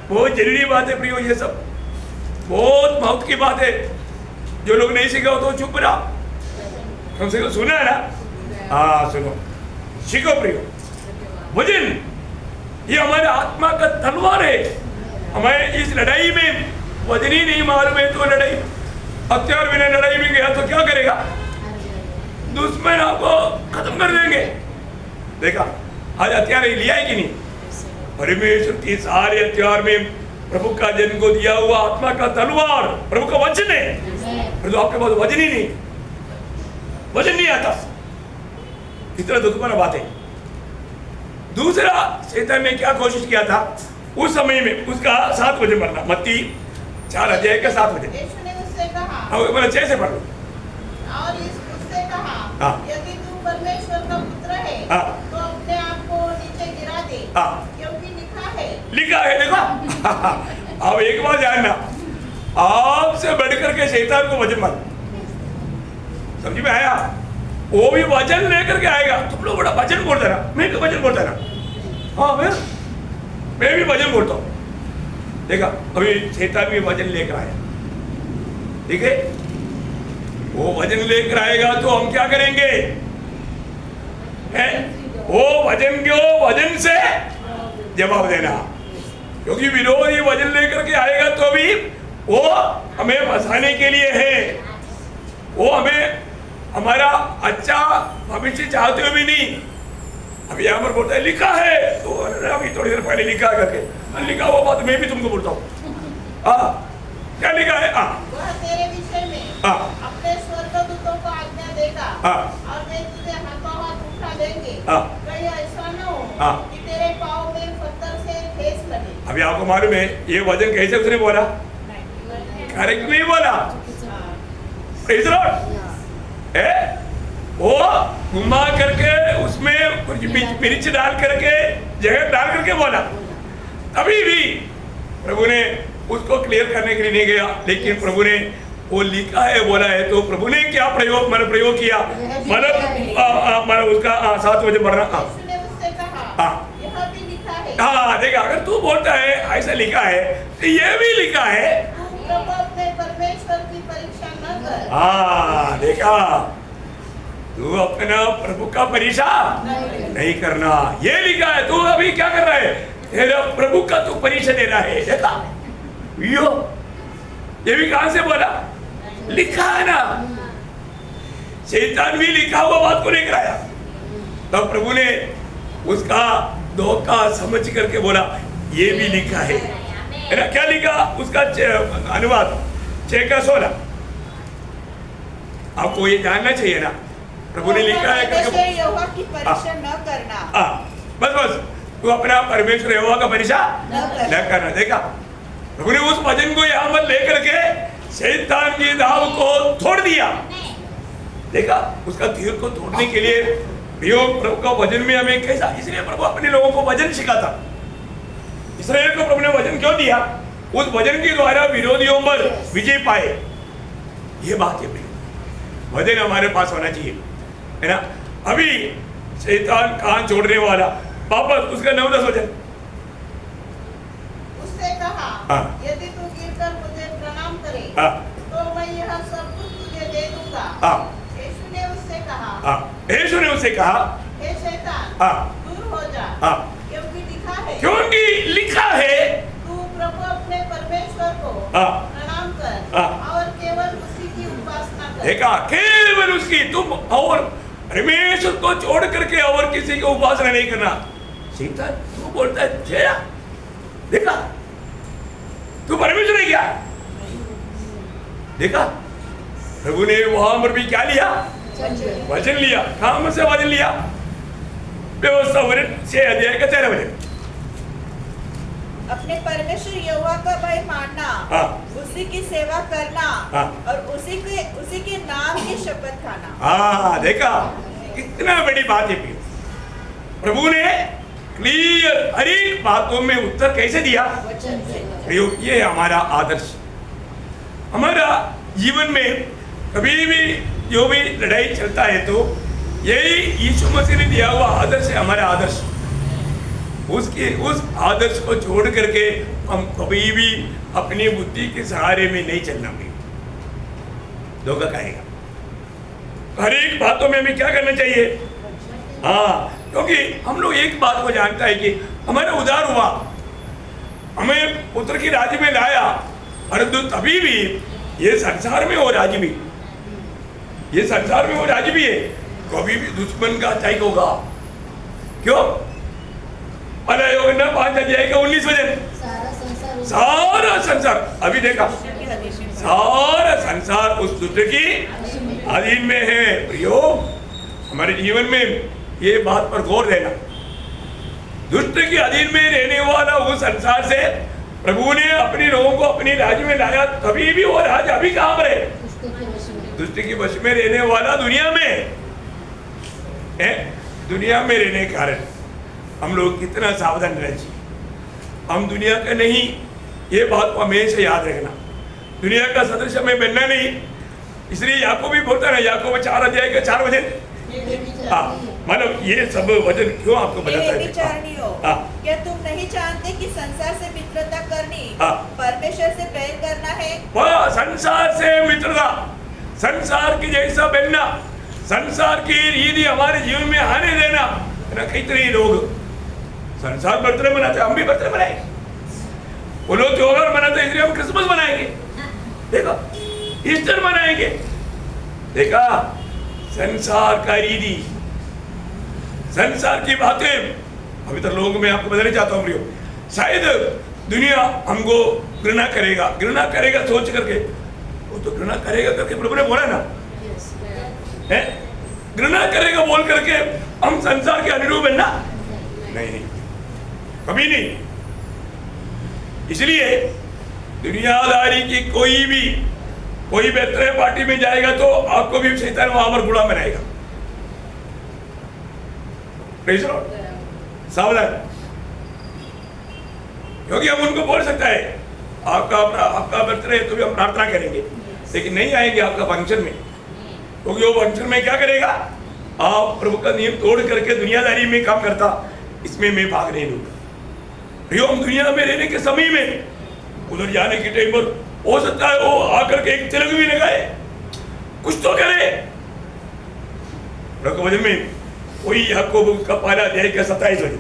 बहुत जरूरी बात है प्रियो, ये सब बहुत महत्व की बात है। जो लोग नहीं सीखा हो तो चुप रहा, कम से कम सुना है ना। हाँ सुनो, सीखो प्रियो। वचन ये हमारे आत्मा का तलवार है। हमें इस लड़ाई में वजन ही नहीं मालूम है तो लड़ाई, हथियार बिना लड़ाई में गया तो क्या करेगा? दुश्मन आपको खत्म कर देंगे। देखा, आज हथियार लिया है कि नहीं? परमेश्वर के सारे हथियार में प्रभु का जन को दिया हुआ आत्मा का तलवार प्रभु का वचन है। तो आपके पास वजन ही नहीं, वजन नहीं आता, कितना दुख भरा बात है। दूसरा, शैतान ने क्या कोशिश किया था उस समय में, उसका 7 वचन पढ़ना, मत्ती 4 अध्याय का 7 वचन। यीशु ने उससे कहा, बोला 6 से पढ़ लो। और उससे कहा, यदि तू परमेश्वर का पुत्र है तो अपने आप को नीचे गिरा दे, क्योंकि लिखा है। देखो अब एक बात जानना, आपसे बढ़कर के शैतान को वचन मत, समझ में आया? वो भी वचन लेकर के आएगा। तुम लोग बड़ा वचन बोलता ना, मैं भी वचन बोलता ना। हाँ, मैं भी वचन बोलता हूँ। देखा, अभी शैतान भी वचन लेकर आया। ठीक है, वो वचन लेकर आएगा तो हम क्या करेंगे? वो वचन को वचन से जवाब देना, क्योंकि विरोधी वचन लेकर के आएगा तो भी वो हमें फंसाने के लिए है। वो हमें हमारा अच्छा भविष्य चाहते हुए भी नहीं। अभी यहाँ पर बोलता है लिखा है, तो अभी थोड़ी देर पहले लिखा करके लिखा हुआ बात मैं भी तुमको बोलता हूँ। क्या लिखा है? वह तेरे विषय में अपने स्वर्गदूतों को आज्ञा देगा और वे तुझे हाथों हाथ उठा लेंगे, कहीं ऐसा न हो कि तेरे पाँव में पत्थर से ठेस लगे। अभी आपको मालूम है ये वचन कैसे उसने बोला? करेक्ट नहीं बोला। Praise the Lord। वो घुमा करके उसमें कुछ मिर्च डाल करके जगह डाल करके बोला, तभी भी प्रभु ने उसको क्लियर करने के लिए नहीं गया, लेकिन प्रभु ने वो लिखा है बोला है, तो प्रभु ने क्या प्रयोग किया, मतलब उसका 7 बजे पढ़ना। हाँ देखा, अगर तू बोलता है ऐसा लिखा है तो ये भी लिखा है। अपने परमेश्वर की परीक्षा न कर। हाँ देखा, तू अपना प्रभु का परीक्षा नहीं करना, ये लिखा है। तू अभी क्या कर रहा है? तेरा प्रभु का तू परीक्षा दे रहा है। देखा ये भी कहां से बोला? लिखा है ना। शैतान भी लिखा हुआ बात को नहीं कराया, तब प्रभु ने उसका धोखा समझ करके बोला ये भी लिखा है ना। क्या लिखा? उसका अनुवाद 6:16। आपको ये जानना चाहिए ना, प्रभु ने लिखा है यहोवा की परीक्षा न करना। बस तू अपना परमेश्वर यहोवा का परीक्षा न करना। देखा, प्रभु ने उस वचन को यहाँ पर लेकर के शैतान की दाव को तोड़ दिया। देखा, उसका तीर को तोड़ने के लिए प्रभु का वचन में हमें कैसा, इसलिए प्रभु अपने लोगों को वचन सिखाता। इस्राएल को प्रभु ने वचन क्यों दिया? उस वचन के द्वारा विरोधियों पर विजय पाए। ये बात है, वचन हमारे पास होना चाहिए, है ना। अभी शैतान कान छोड़ने वाला वापस उसका 9-10 वचन उससे कहा, यदि तू गिरकर मुझे प्रणाम करे तो मैं यह सब कुछ तुझे दे दूंगा। यीशु ने उससे कहा, हे शैतान, दूर हो जा, क्योंकि लिखा है तू प्रभु अपने परमेश्वर को प्रणाम कर और केवल उसी की उपासना कर। देखा, केवल उसकी, तुम और परमेश्वर को छोड़ करके और किसी की उपासना नहीं करना। शैतान तू बोलता है तेरा, देखा तू परमेश्वर है क्या? देखा, प्रभु ने वहां पर भी क्या लिया? वचन लिया। कहां से वचन लिया? व्यवस्था 6 अध्याय का 13 वचन। अपने परमेश्वर यहोवा का भय मानना, उसी की सेवा करना और उसी के नाम की शपथ खाना। देखा, कितना बड़ी बात है। प्रभु ने क्लियर हर एक बातों में उत्तर कैसे दिया? ये हमारा आदर्श। हमारा जीवन में कभी भी जो भी लड़ाई चलता है तो यही यीशु मसीह ने दिया हुआ आदर्श है हमारा आदर्श। उस आदर्श को छोड़ करके हम कभी भी अपनी बुद्धि के सहारे में नहीं चलना चाहिए, धोखा खाएगा। हर एक बातों में हमें क्या करना चाहिए? क्योंकि हम लोग एक बात को जानता है कि हमारा उद्धार हुआ, हमें पुत्र की राज्य में लाया, परंतु तभी भी ये संसार में वो राज्य भी, ये संसार में वो राज्य भी है, कभी भी दुश्मन का अटैक होगा। क्यों? 5 अध्याय का 19 वचन, सारा संसार, अभी देखा, सारा संसार उस दुष्ट की अधीन में है। प्रियो, हमारे जीवन में ये बात पर गौर देना, दुष्ट के अधीन में रहने वाला उस संसार से प्रभु ने अपने लोगों को अपने राज्य में लाया, तभी भी वो राज्य अभी कहां पर है? दुष्ट के वश में रहने वाला दुनिया में है। दुनिया में रहने के कारण हम लोग कितना सावधान रहना चाहिए। हम दुनिया का नहीं, ये बात को हमेशा याद रखना, दुनिया का सदस्य में बनना नहीं। इसलिए याकूब भी बोलता है, याकूब 4 अध्याय का 4 वचन। मतलब ये सब वचन क्यों आपको बताता है? क्या तुम नहीं जानते कि संसार से मित्रता करनी परमेश्वर से बैर करना है? संसार से मित्रता, संसार की जैसा बनना, संसार की रीति हमारे जीवन में आने देना। कितने लोग संसार बर्थडे मनाते, हम भी बर्थडे मनाएंगे, वो लोग त्योहार मनाते हैं, इसलिए हम क्रिसमस मनाएंगे, देखो ईस्टर मनाएंगे। देखा, संसार का रीति, संसार की बातें। अभी तक लोगों में आपको बताना चाहता हूँ, शायद दुनिया हमको घृणा करेगा सोच करके, वो तो घृणा करेगा करके प्रभु ने बोला ना, है घृणा करेगा बोल करके हम संसार के अनुरूप है ना? नहीं, कभी नहीं। इसलिए दुनियादारी की कोई बर्थडे पार्टी में जाएगा तो आपको भी शैतान वहां पर गुलाम बनाएगा। सावधान, क्योंकि हम उनको बोल सकता है आपका बर्थडे है तो भी हम प्रार्थना करेंगे, लेकिन नहीं आएंगे आपका फंक्शन में, क्योंकि वो फंक्शन में क्या करेगा, आप प्रभु का नियम तोड़ करके दुनियादारी में काम करता, इसमें मैं भाग नहीं लूंगा। हम दुनिया में रहने के समय में उधर जाने के टाइम पर हो सकता है वो आकर के एक तिलक भी लगाए, कुछ तो करे। वचन में वही याकूब का पहला अध्याय का 27 वचन,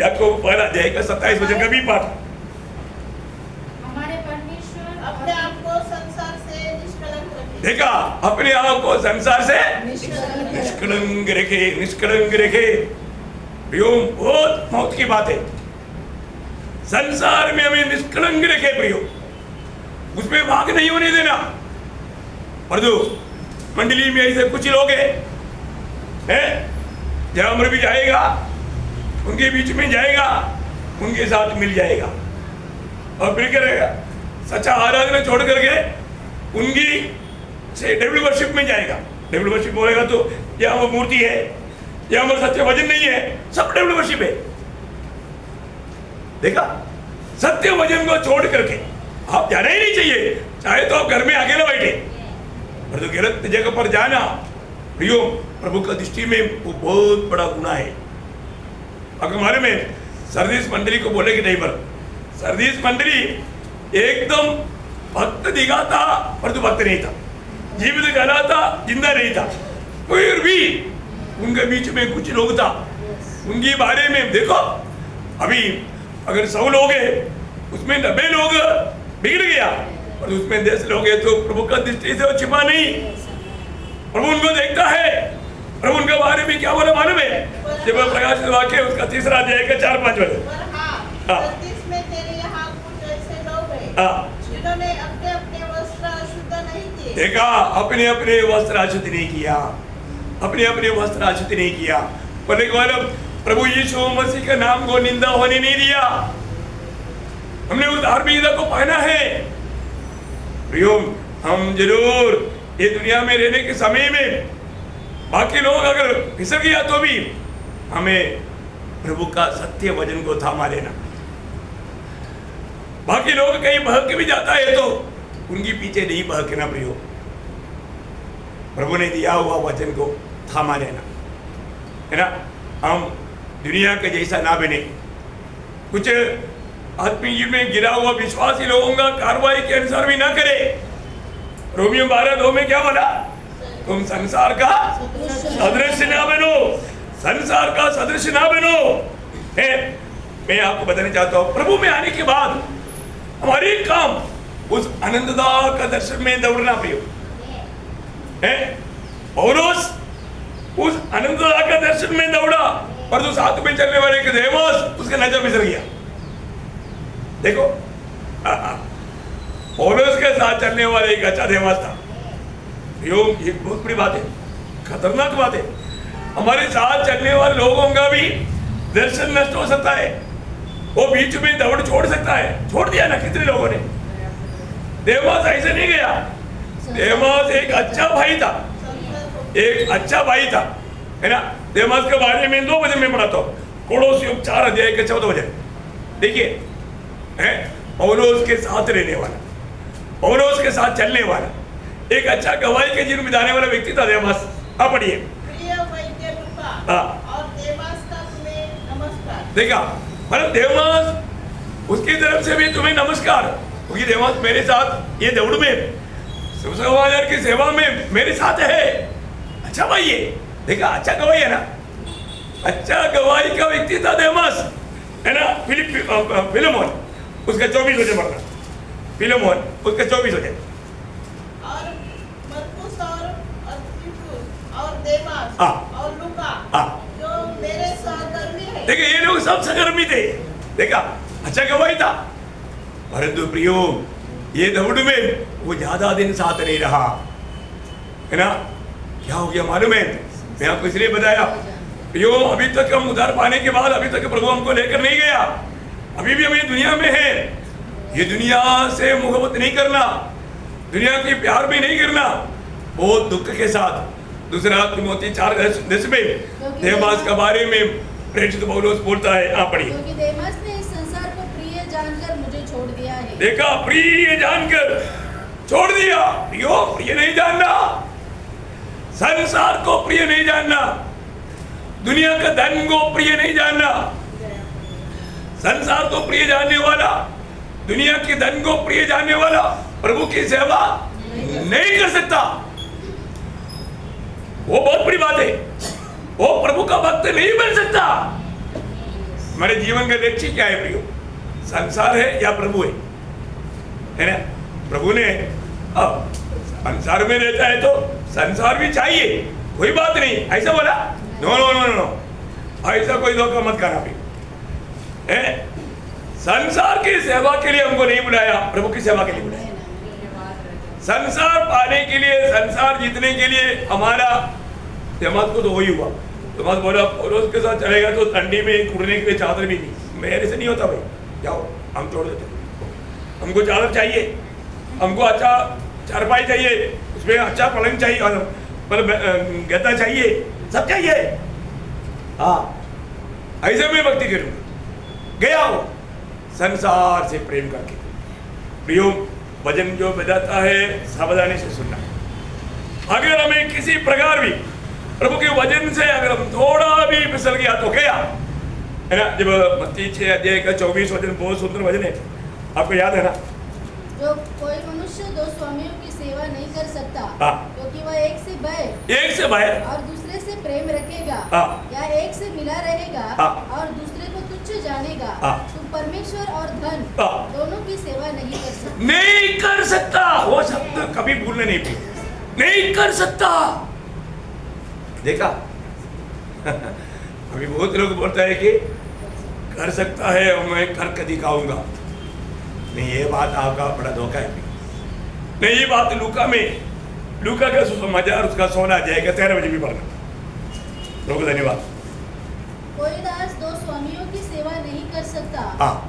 याकूब पहला अध्याय का 27 वचन का भी पाठ। हमारे परमेश्वर अपने आप को संसार से निष्कलंक रखे। देखा, अपने आप को संसार से निष्कलंक रखे। बहुत मौत की बात है, संसार में हमें निष्कलंक रखे प्रियो, उसमें भाग नहीं होने देना। और जो मंडली में ऐसे कुछ लोग हैं, जहां पर भी जाएगा उनके बीच में जाएगा, उनके साथ मिल जाएगा और फिर करेगा सच्चा आराधना छोड़ करके उनकी से डेविल वर्शिप में जाएगा। डेविल वर्शिप बोलेगा तो जहां वो मूर्ति है, जहां पर सच्चे वचन नहीं है, सब डेविल वर्शिप है। देखा, सत्य वचन को छोड़ करके आप जाना ही नहीं चाहिए, चाहे तो आप घर में अकेले बैठे, और तो गलत जगह पर जाना प्रियो प्रभु का दृष्टि में वो बहुत बड़ा गुनाह है। अगर हमारे में सरदीस मंडली को बोले कि नहीं, पर सरदीस मंडली एकदम भक्त दिखाता परंतु भक्त नहीं था, जीवित कहलाता जिंदा नहीं था, फिर भी उनके बीच में कुछ लोग था, उनके बारे में देखो। अभी अगर 100 लोग हैं उसमें 90 लोग बिगड़ गया, और उसमें 10 लोग हैं तो प्रभु का दृष्टि से वो छिपा नहीं, प्रभु उनको देखता है। प्रभु उनके बारे में क्या बोला मालूम है? जब प्रकाशित वाक्य उसका 3रा अध्याय का 4-5 वचन। सरदीस में तेरे यहाँ कुछ ऐसे लोग हैं जिन्होंने अपने अपने वस्त्र अशुद्ध नहीं किए। देखा, अपने अपने वस्त्र अशुद्ध नहीं किया, अपने अपने वस्त्र अशुद्ध नहीं किया, बोले प्रभु यीशु मसीह के नाम को निंदा होने नहीं दिया, हमने उस धार्मिकता को पहना है। प्रियो, हम जरूर ये दुनिया में रहने के समय में बाकी लोग अगर फिसल गया तो भी हमें प्रभु का सत्य वचन को थामा लेना। बाकी लोग कहीं बहक भी जाता है तो उनके पीछे नहीं बहकना प्रियो, प्रभु ने दिया हुआ वचन को थामा लेना, है ना। हम दुनिया के जैसा ना बने, कुछ आत्मीय में गिरा हुआ विश्वासी लोगों का कार्रवाई के अनुसार भी ना करे। रोमियो 12:2 में क्या बोला? तुम संसार का सदृश ना बनो, संसार का सदृश ना बनो। मैं आपको बताना चाहता हूँ, प्रभु में आने के बाद हमारे काम उस आनंददा का दर्शन में दौड़ना प्रियो है। पौलुस उस आनंददा का दर्शन में दौड़ा, पर जो साथ में चलने वाले के देवोस उसके नजर बिसर गया। देखो, पौलुस के साथ चलने वाले एक अच्छा देवास था। ये बहुत बड़ी बात है, खतरनाक बात है। हमारे साथ चलने वाले लोगों का भी दर्शन नष्ट हो सकता है, वो बीच में दौड़ छोड़ सकता है। छोड़ दिया ना कितने लोगों ने। देवास ऐसे नहीं गया, देवास एक अच्छा भाई था, एक अच्छा भाई था, है ना। देवास के बारे में 2 वचन में पढ़ाता हूँ, कोलोसियों 4 अध्याय के 14 वचन। देखिए, पौलुस के साथ रहने वाला, पौलुस के साथ चलने वाला, एक अच्छा गवाही के जीवन बिताने वाला व्यक्ति था देवास। आप पढ़िए। प्रिय वैद्य लूका और देवास का तुम्हें नमस्कार। देखा, मतलब देवास उसकी तरफ से भी तुम्हें नमस्कार, क्योंकि देवास मेरे साथ ये दौड़ में सुसमाचार की सेवा में मेरे साथ है। अच्छा भाई है, देखा, अच्छा गवाही है ना, अच्छा गवाही का व्यक्ति था देवास, है ना। फिलेमोन उसका 24 वचन पढ़ना, फिलेमोन उसका 24 वचन। और मरकुस और अर्किपुस और देमास और लूका जो मेरे सहकर्मी हैं। देखिए, ये लोग सब सहकर्मी थे। देखा, अच्छा गवाही था, परंतु प्रियो ये दौड़ में वो ज्यादा दिन साथ नहीं रहा, है ना। क्या हो गया मालूम है? मैं आपको इसलिए बताया प्रियो, अभी तक हम उद्धार पाने के बाद अभी तक प्रभु हमको लेकर नहीं गया, अभी भी हम ये दुनिया में है। ये दुनिया से मोहब्बत नहीं करना, दुनिया की प्यार भी नहीं करना, बहुत दुख के साथ। दूसरा तिमोथी 4:10 में देमास के बारे में प्रेरित पौलुस बोलता है, आप पढ़िए। क्योंकि देमास ने इस संसार को प्रिय जानकर मुझे छोड़ दिया है। देखा, प्रिय जानकर छोड़ दिया। प्रियो, प्रिय नहीं जानना, संसार को प्रिय नहीं जानना, दुनिया का धन को प्रिय नहीं जानना। संसार को प्रिय जानने वाला, दुनिया के धन को प्रिय जानने वाला प्रभु की सेवा नहीं कर सकता। वो बहुत बड़ी बात है, वो प्रभु का भक्त नहीं बन सकता। हमारे जीवन का लक्ष्य क्या है प्रियो? संसार है या प्रभु है ना। प्रभु ने अब संसार में रहता है तो संसार भी चाहिए, कोई बात नहीं, ऐसा बोला? नो नो नो नो, ऐसा कोई धोखा मत करना भी। संसार की सेवा के लिए हमको नहीं बुलाया, प्रभु की सेवा के लिए बुलाया। संसार पाने के लिए, संसार जीतने के लिए हमारा जमात को तो वही हुआ। जमात बोला पौलुस के साथ चलेगा तो ठंडी में उड़ने के लिए चादर भी नहीं। मेरे से नहीं होता भाई, जाओ हम छोड़ देते, हमको चादर चाहिए, हमको अच्छा चारपाई चाहिए, उसमें अच्छा पलंग चाहिए, मतलब गद्दा चाहिए, सब चाहिए। हाँ, ऐसे में भक्ति करूंगा। गया हो संसार से प्रेम करके। प्रियो, वचन जो बताता है सावधानी से सुनना। अगर हमें किसी प्रकार भी प्रभु के वचन से अगर हम थोड़ा भी फिसल गया तो गया, है ना। जब मत्ती 6:24 वचन बहुत सुंदर वचन है, आपको याद है ना। जो कोई मनुष्य दो स्वामियों की सेवा नहीं कर सकता, क्योंकि वह एक से बाहर और दूसरे से प्रेम रखेगा, या एक से मिला रहेगा और दूसरे को तुच्छ जानेगा। तुम परमेश्वर और धन दोनों की सेवा नहीं कर सकता। वो शब्द कभी भूलने नहीं कर सकता। देखा अभी बहुत लोग बोलता है कि कर सकता है और मैं करके दिखाऊंगा। नहीं, ये बात आपका बड़ा धोखा है। नहीं, ये बात लूका का सुसमाचार उसका सोना जाएगा 13 बजे भी पढ़ना। लोग धन्यवाद। कोई दास दो स्वामियों की सेवा नहीं कर सकता,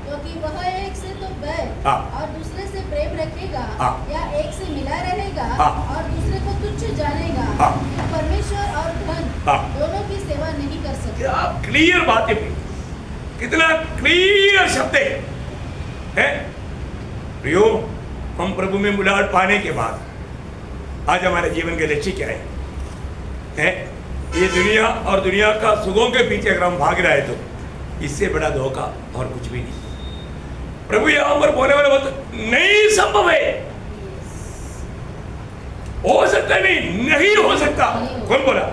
क्योंकि वह एक से तो बैर और दूसरे से प्रेम रखेगा, या एक से मिला रहेगा और दूसरे को तुच्छ जानेगा। परमेश्वर और धन दोनों की सेवा नहीं कर सकता। क्लियर बात है, कितना क्लियर शब्द है। प्रियो, हम प्रभु में मुलाकात पाने के बाद आज हमारे जीवन के लक्ष्य क्या है? ये दुनिया और दुनिया का सुखों के पीछे अगर हम भाग रहे तो इससे बड़ा धोखा और कुछ भी नहीं। प्रभु यहाँ पर बोलने वाला बात नहीं संभव है, हो सकता नहीं हो सकता। कौन बोला?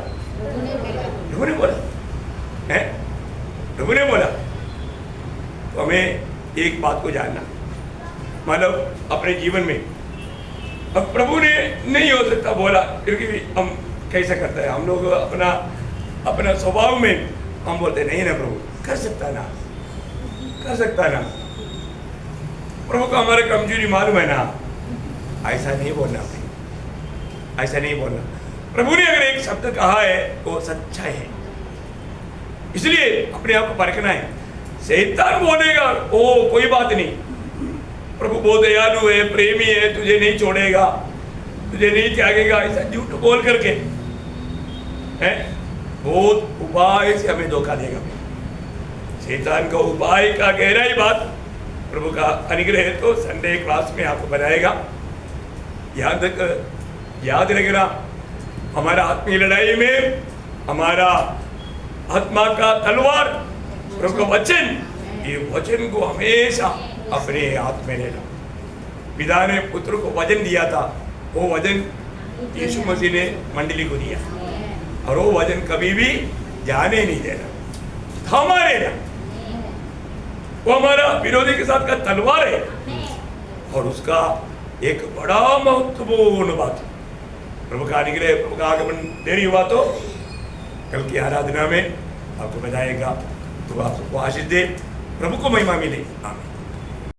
प्रभु ने बोला है, प्रभु ने बोला। तो हमें एक बात को जानना, मतलब अपने जीवन में अब प्रभु ने नहीं हो सकता बोला, क्योंकि हम कैसा करता है, हम लोग अपना स्वभाव में हम बोलते नहीं ना प्रभु कर सकता ना, प्रभु को हमारे कमजोरी मालूम है ना। ऐसा नहीं बोलना भाई, ऐसा नहीं बोलना। प्रभु ने अगर एक शब्द कहा है वो सच्चा है, इसलिए अपने आप को परखना है। शैतान बोलेगा ओ कोई बात नहीं, प्रभु बहुत दयालु है, प्रेमी है, तुझे नहीं छोड़ेगा, तुझे नहीं त्यागेगा, ऐसा झूठ बोल करके है बहुत उपाय से हमें धोखा देगा। शैतान का उपाय का गहराई बात प्रभु का अनुग्रह है तो संडे क्लास में आपको बताएगा। याद रखना, हमारा आत्मीय लड़ाई में हमारा आत्मा का तलवार प्रभु का वचन, ये वचन को हमेशा अपने हाथ में लेना। पिता ने पुत्र को वचन दिया था, वो वचन यीशु मसीह ने मंडली को दिया, और वो वचन कभी भी जाने नहीं देना, थामा रहना। वो हमारा विरोधी के साथ का तलवार है, और उसका एक बड़ा महत्वपूर्ण बात प्रभु का अनुग्रह, प्रभु का आगमन देरी हुआ तो कल की आराधना में आपको बताएगा। तो आप सबको आशीष दे, प्रभु को महिमा मिले। आमीन।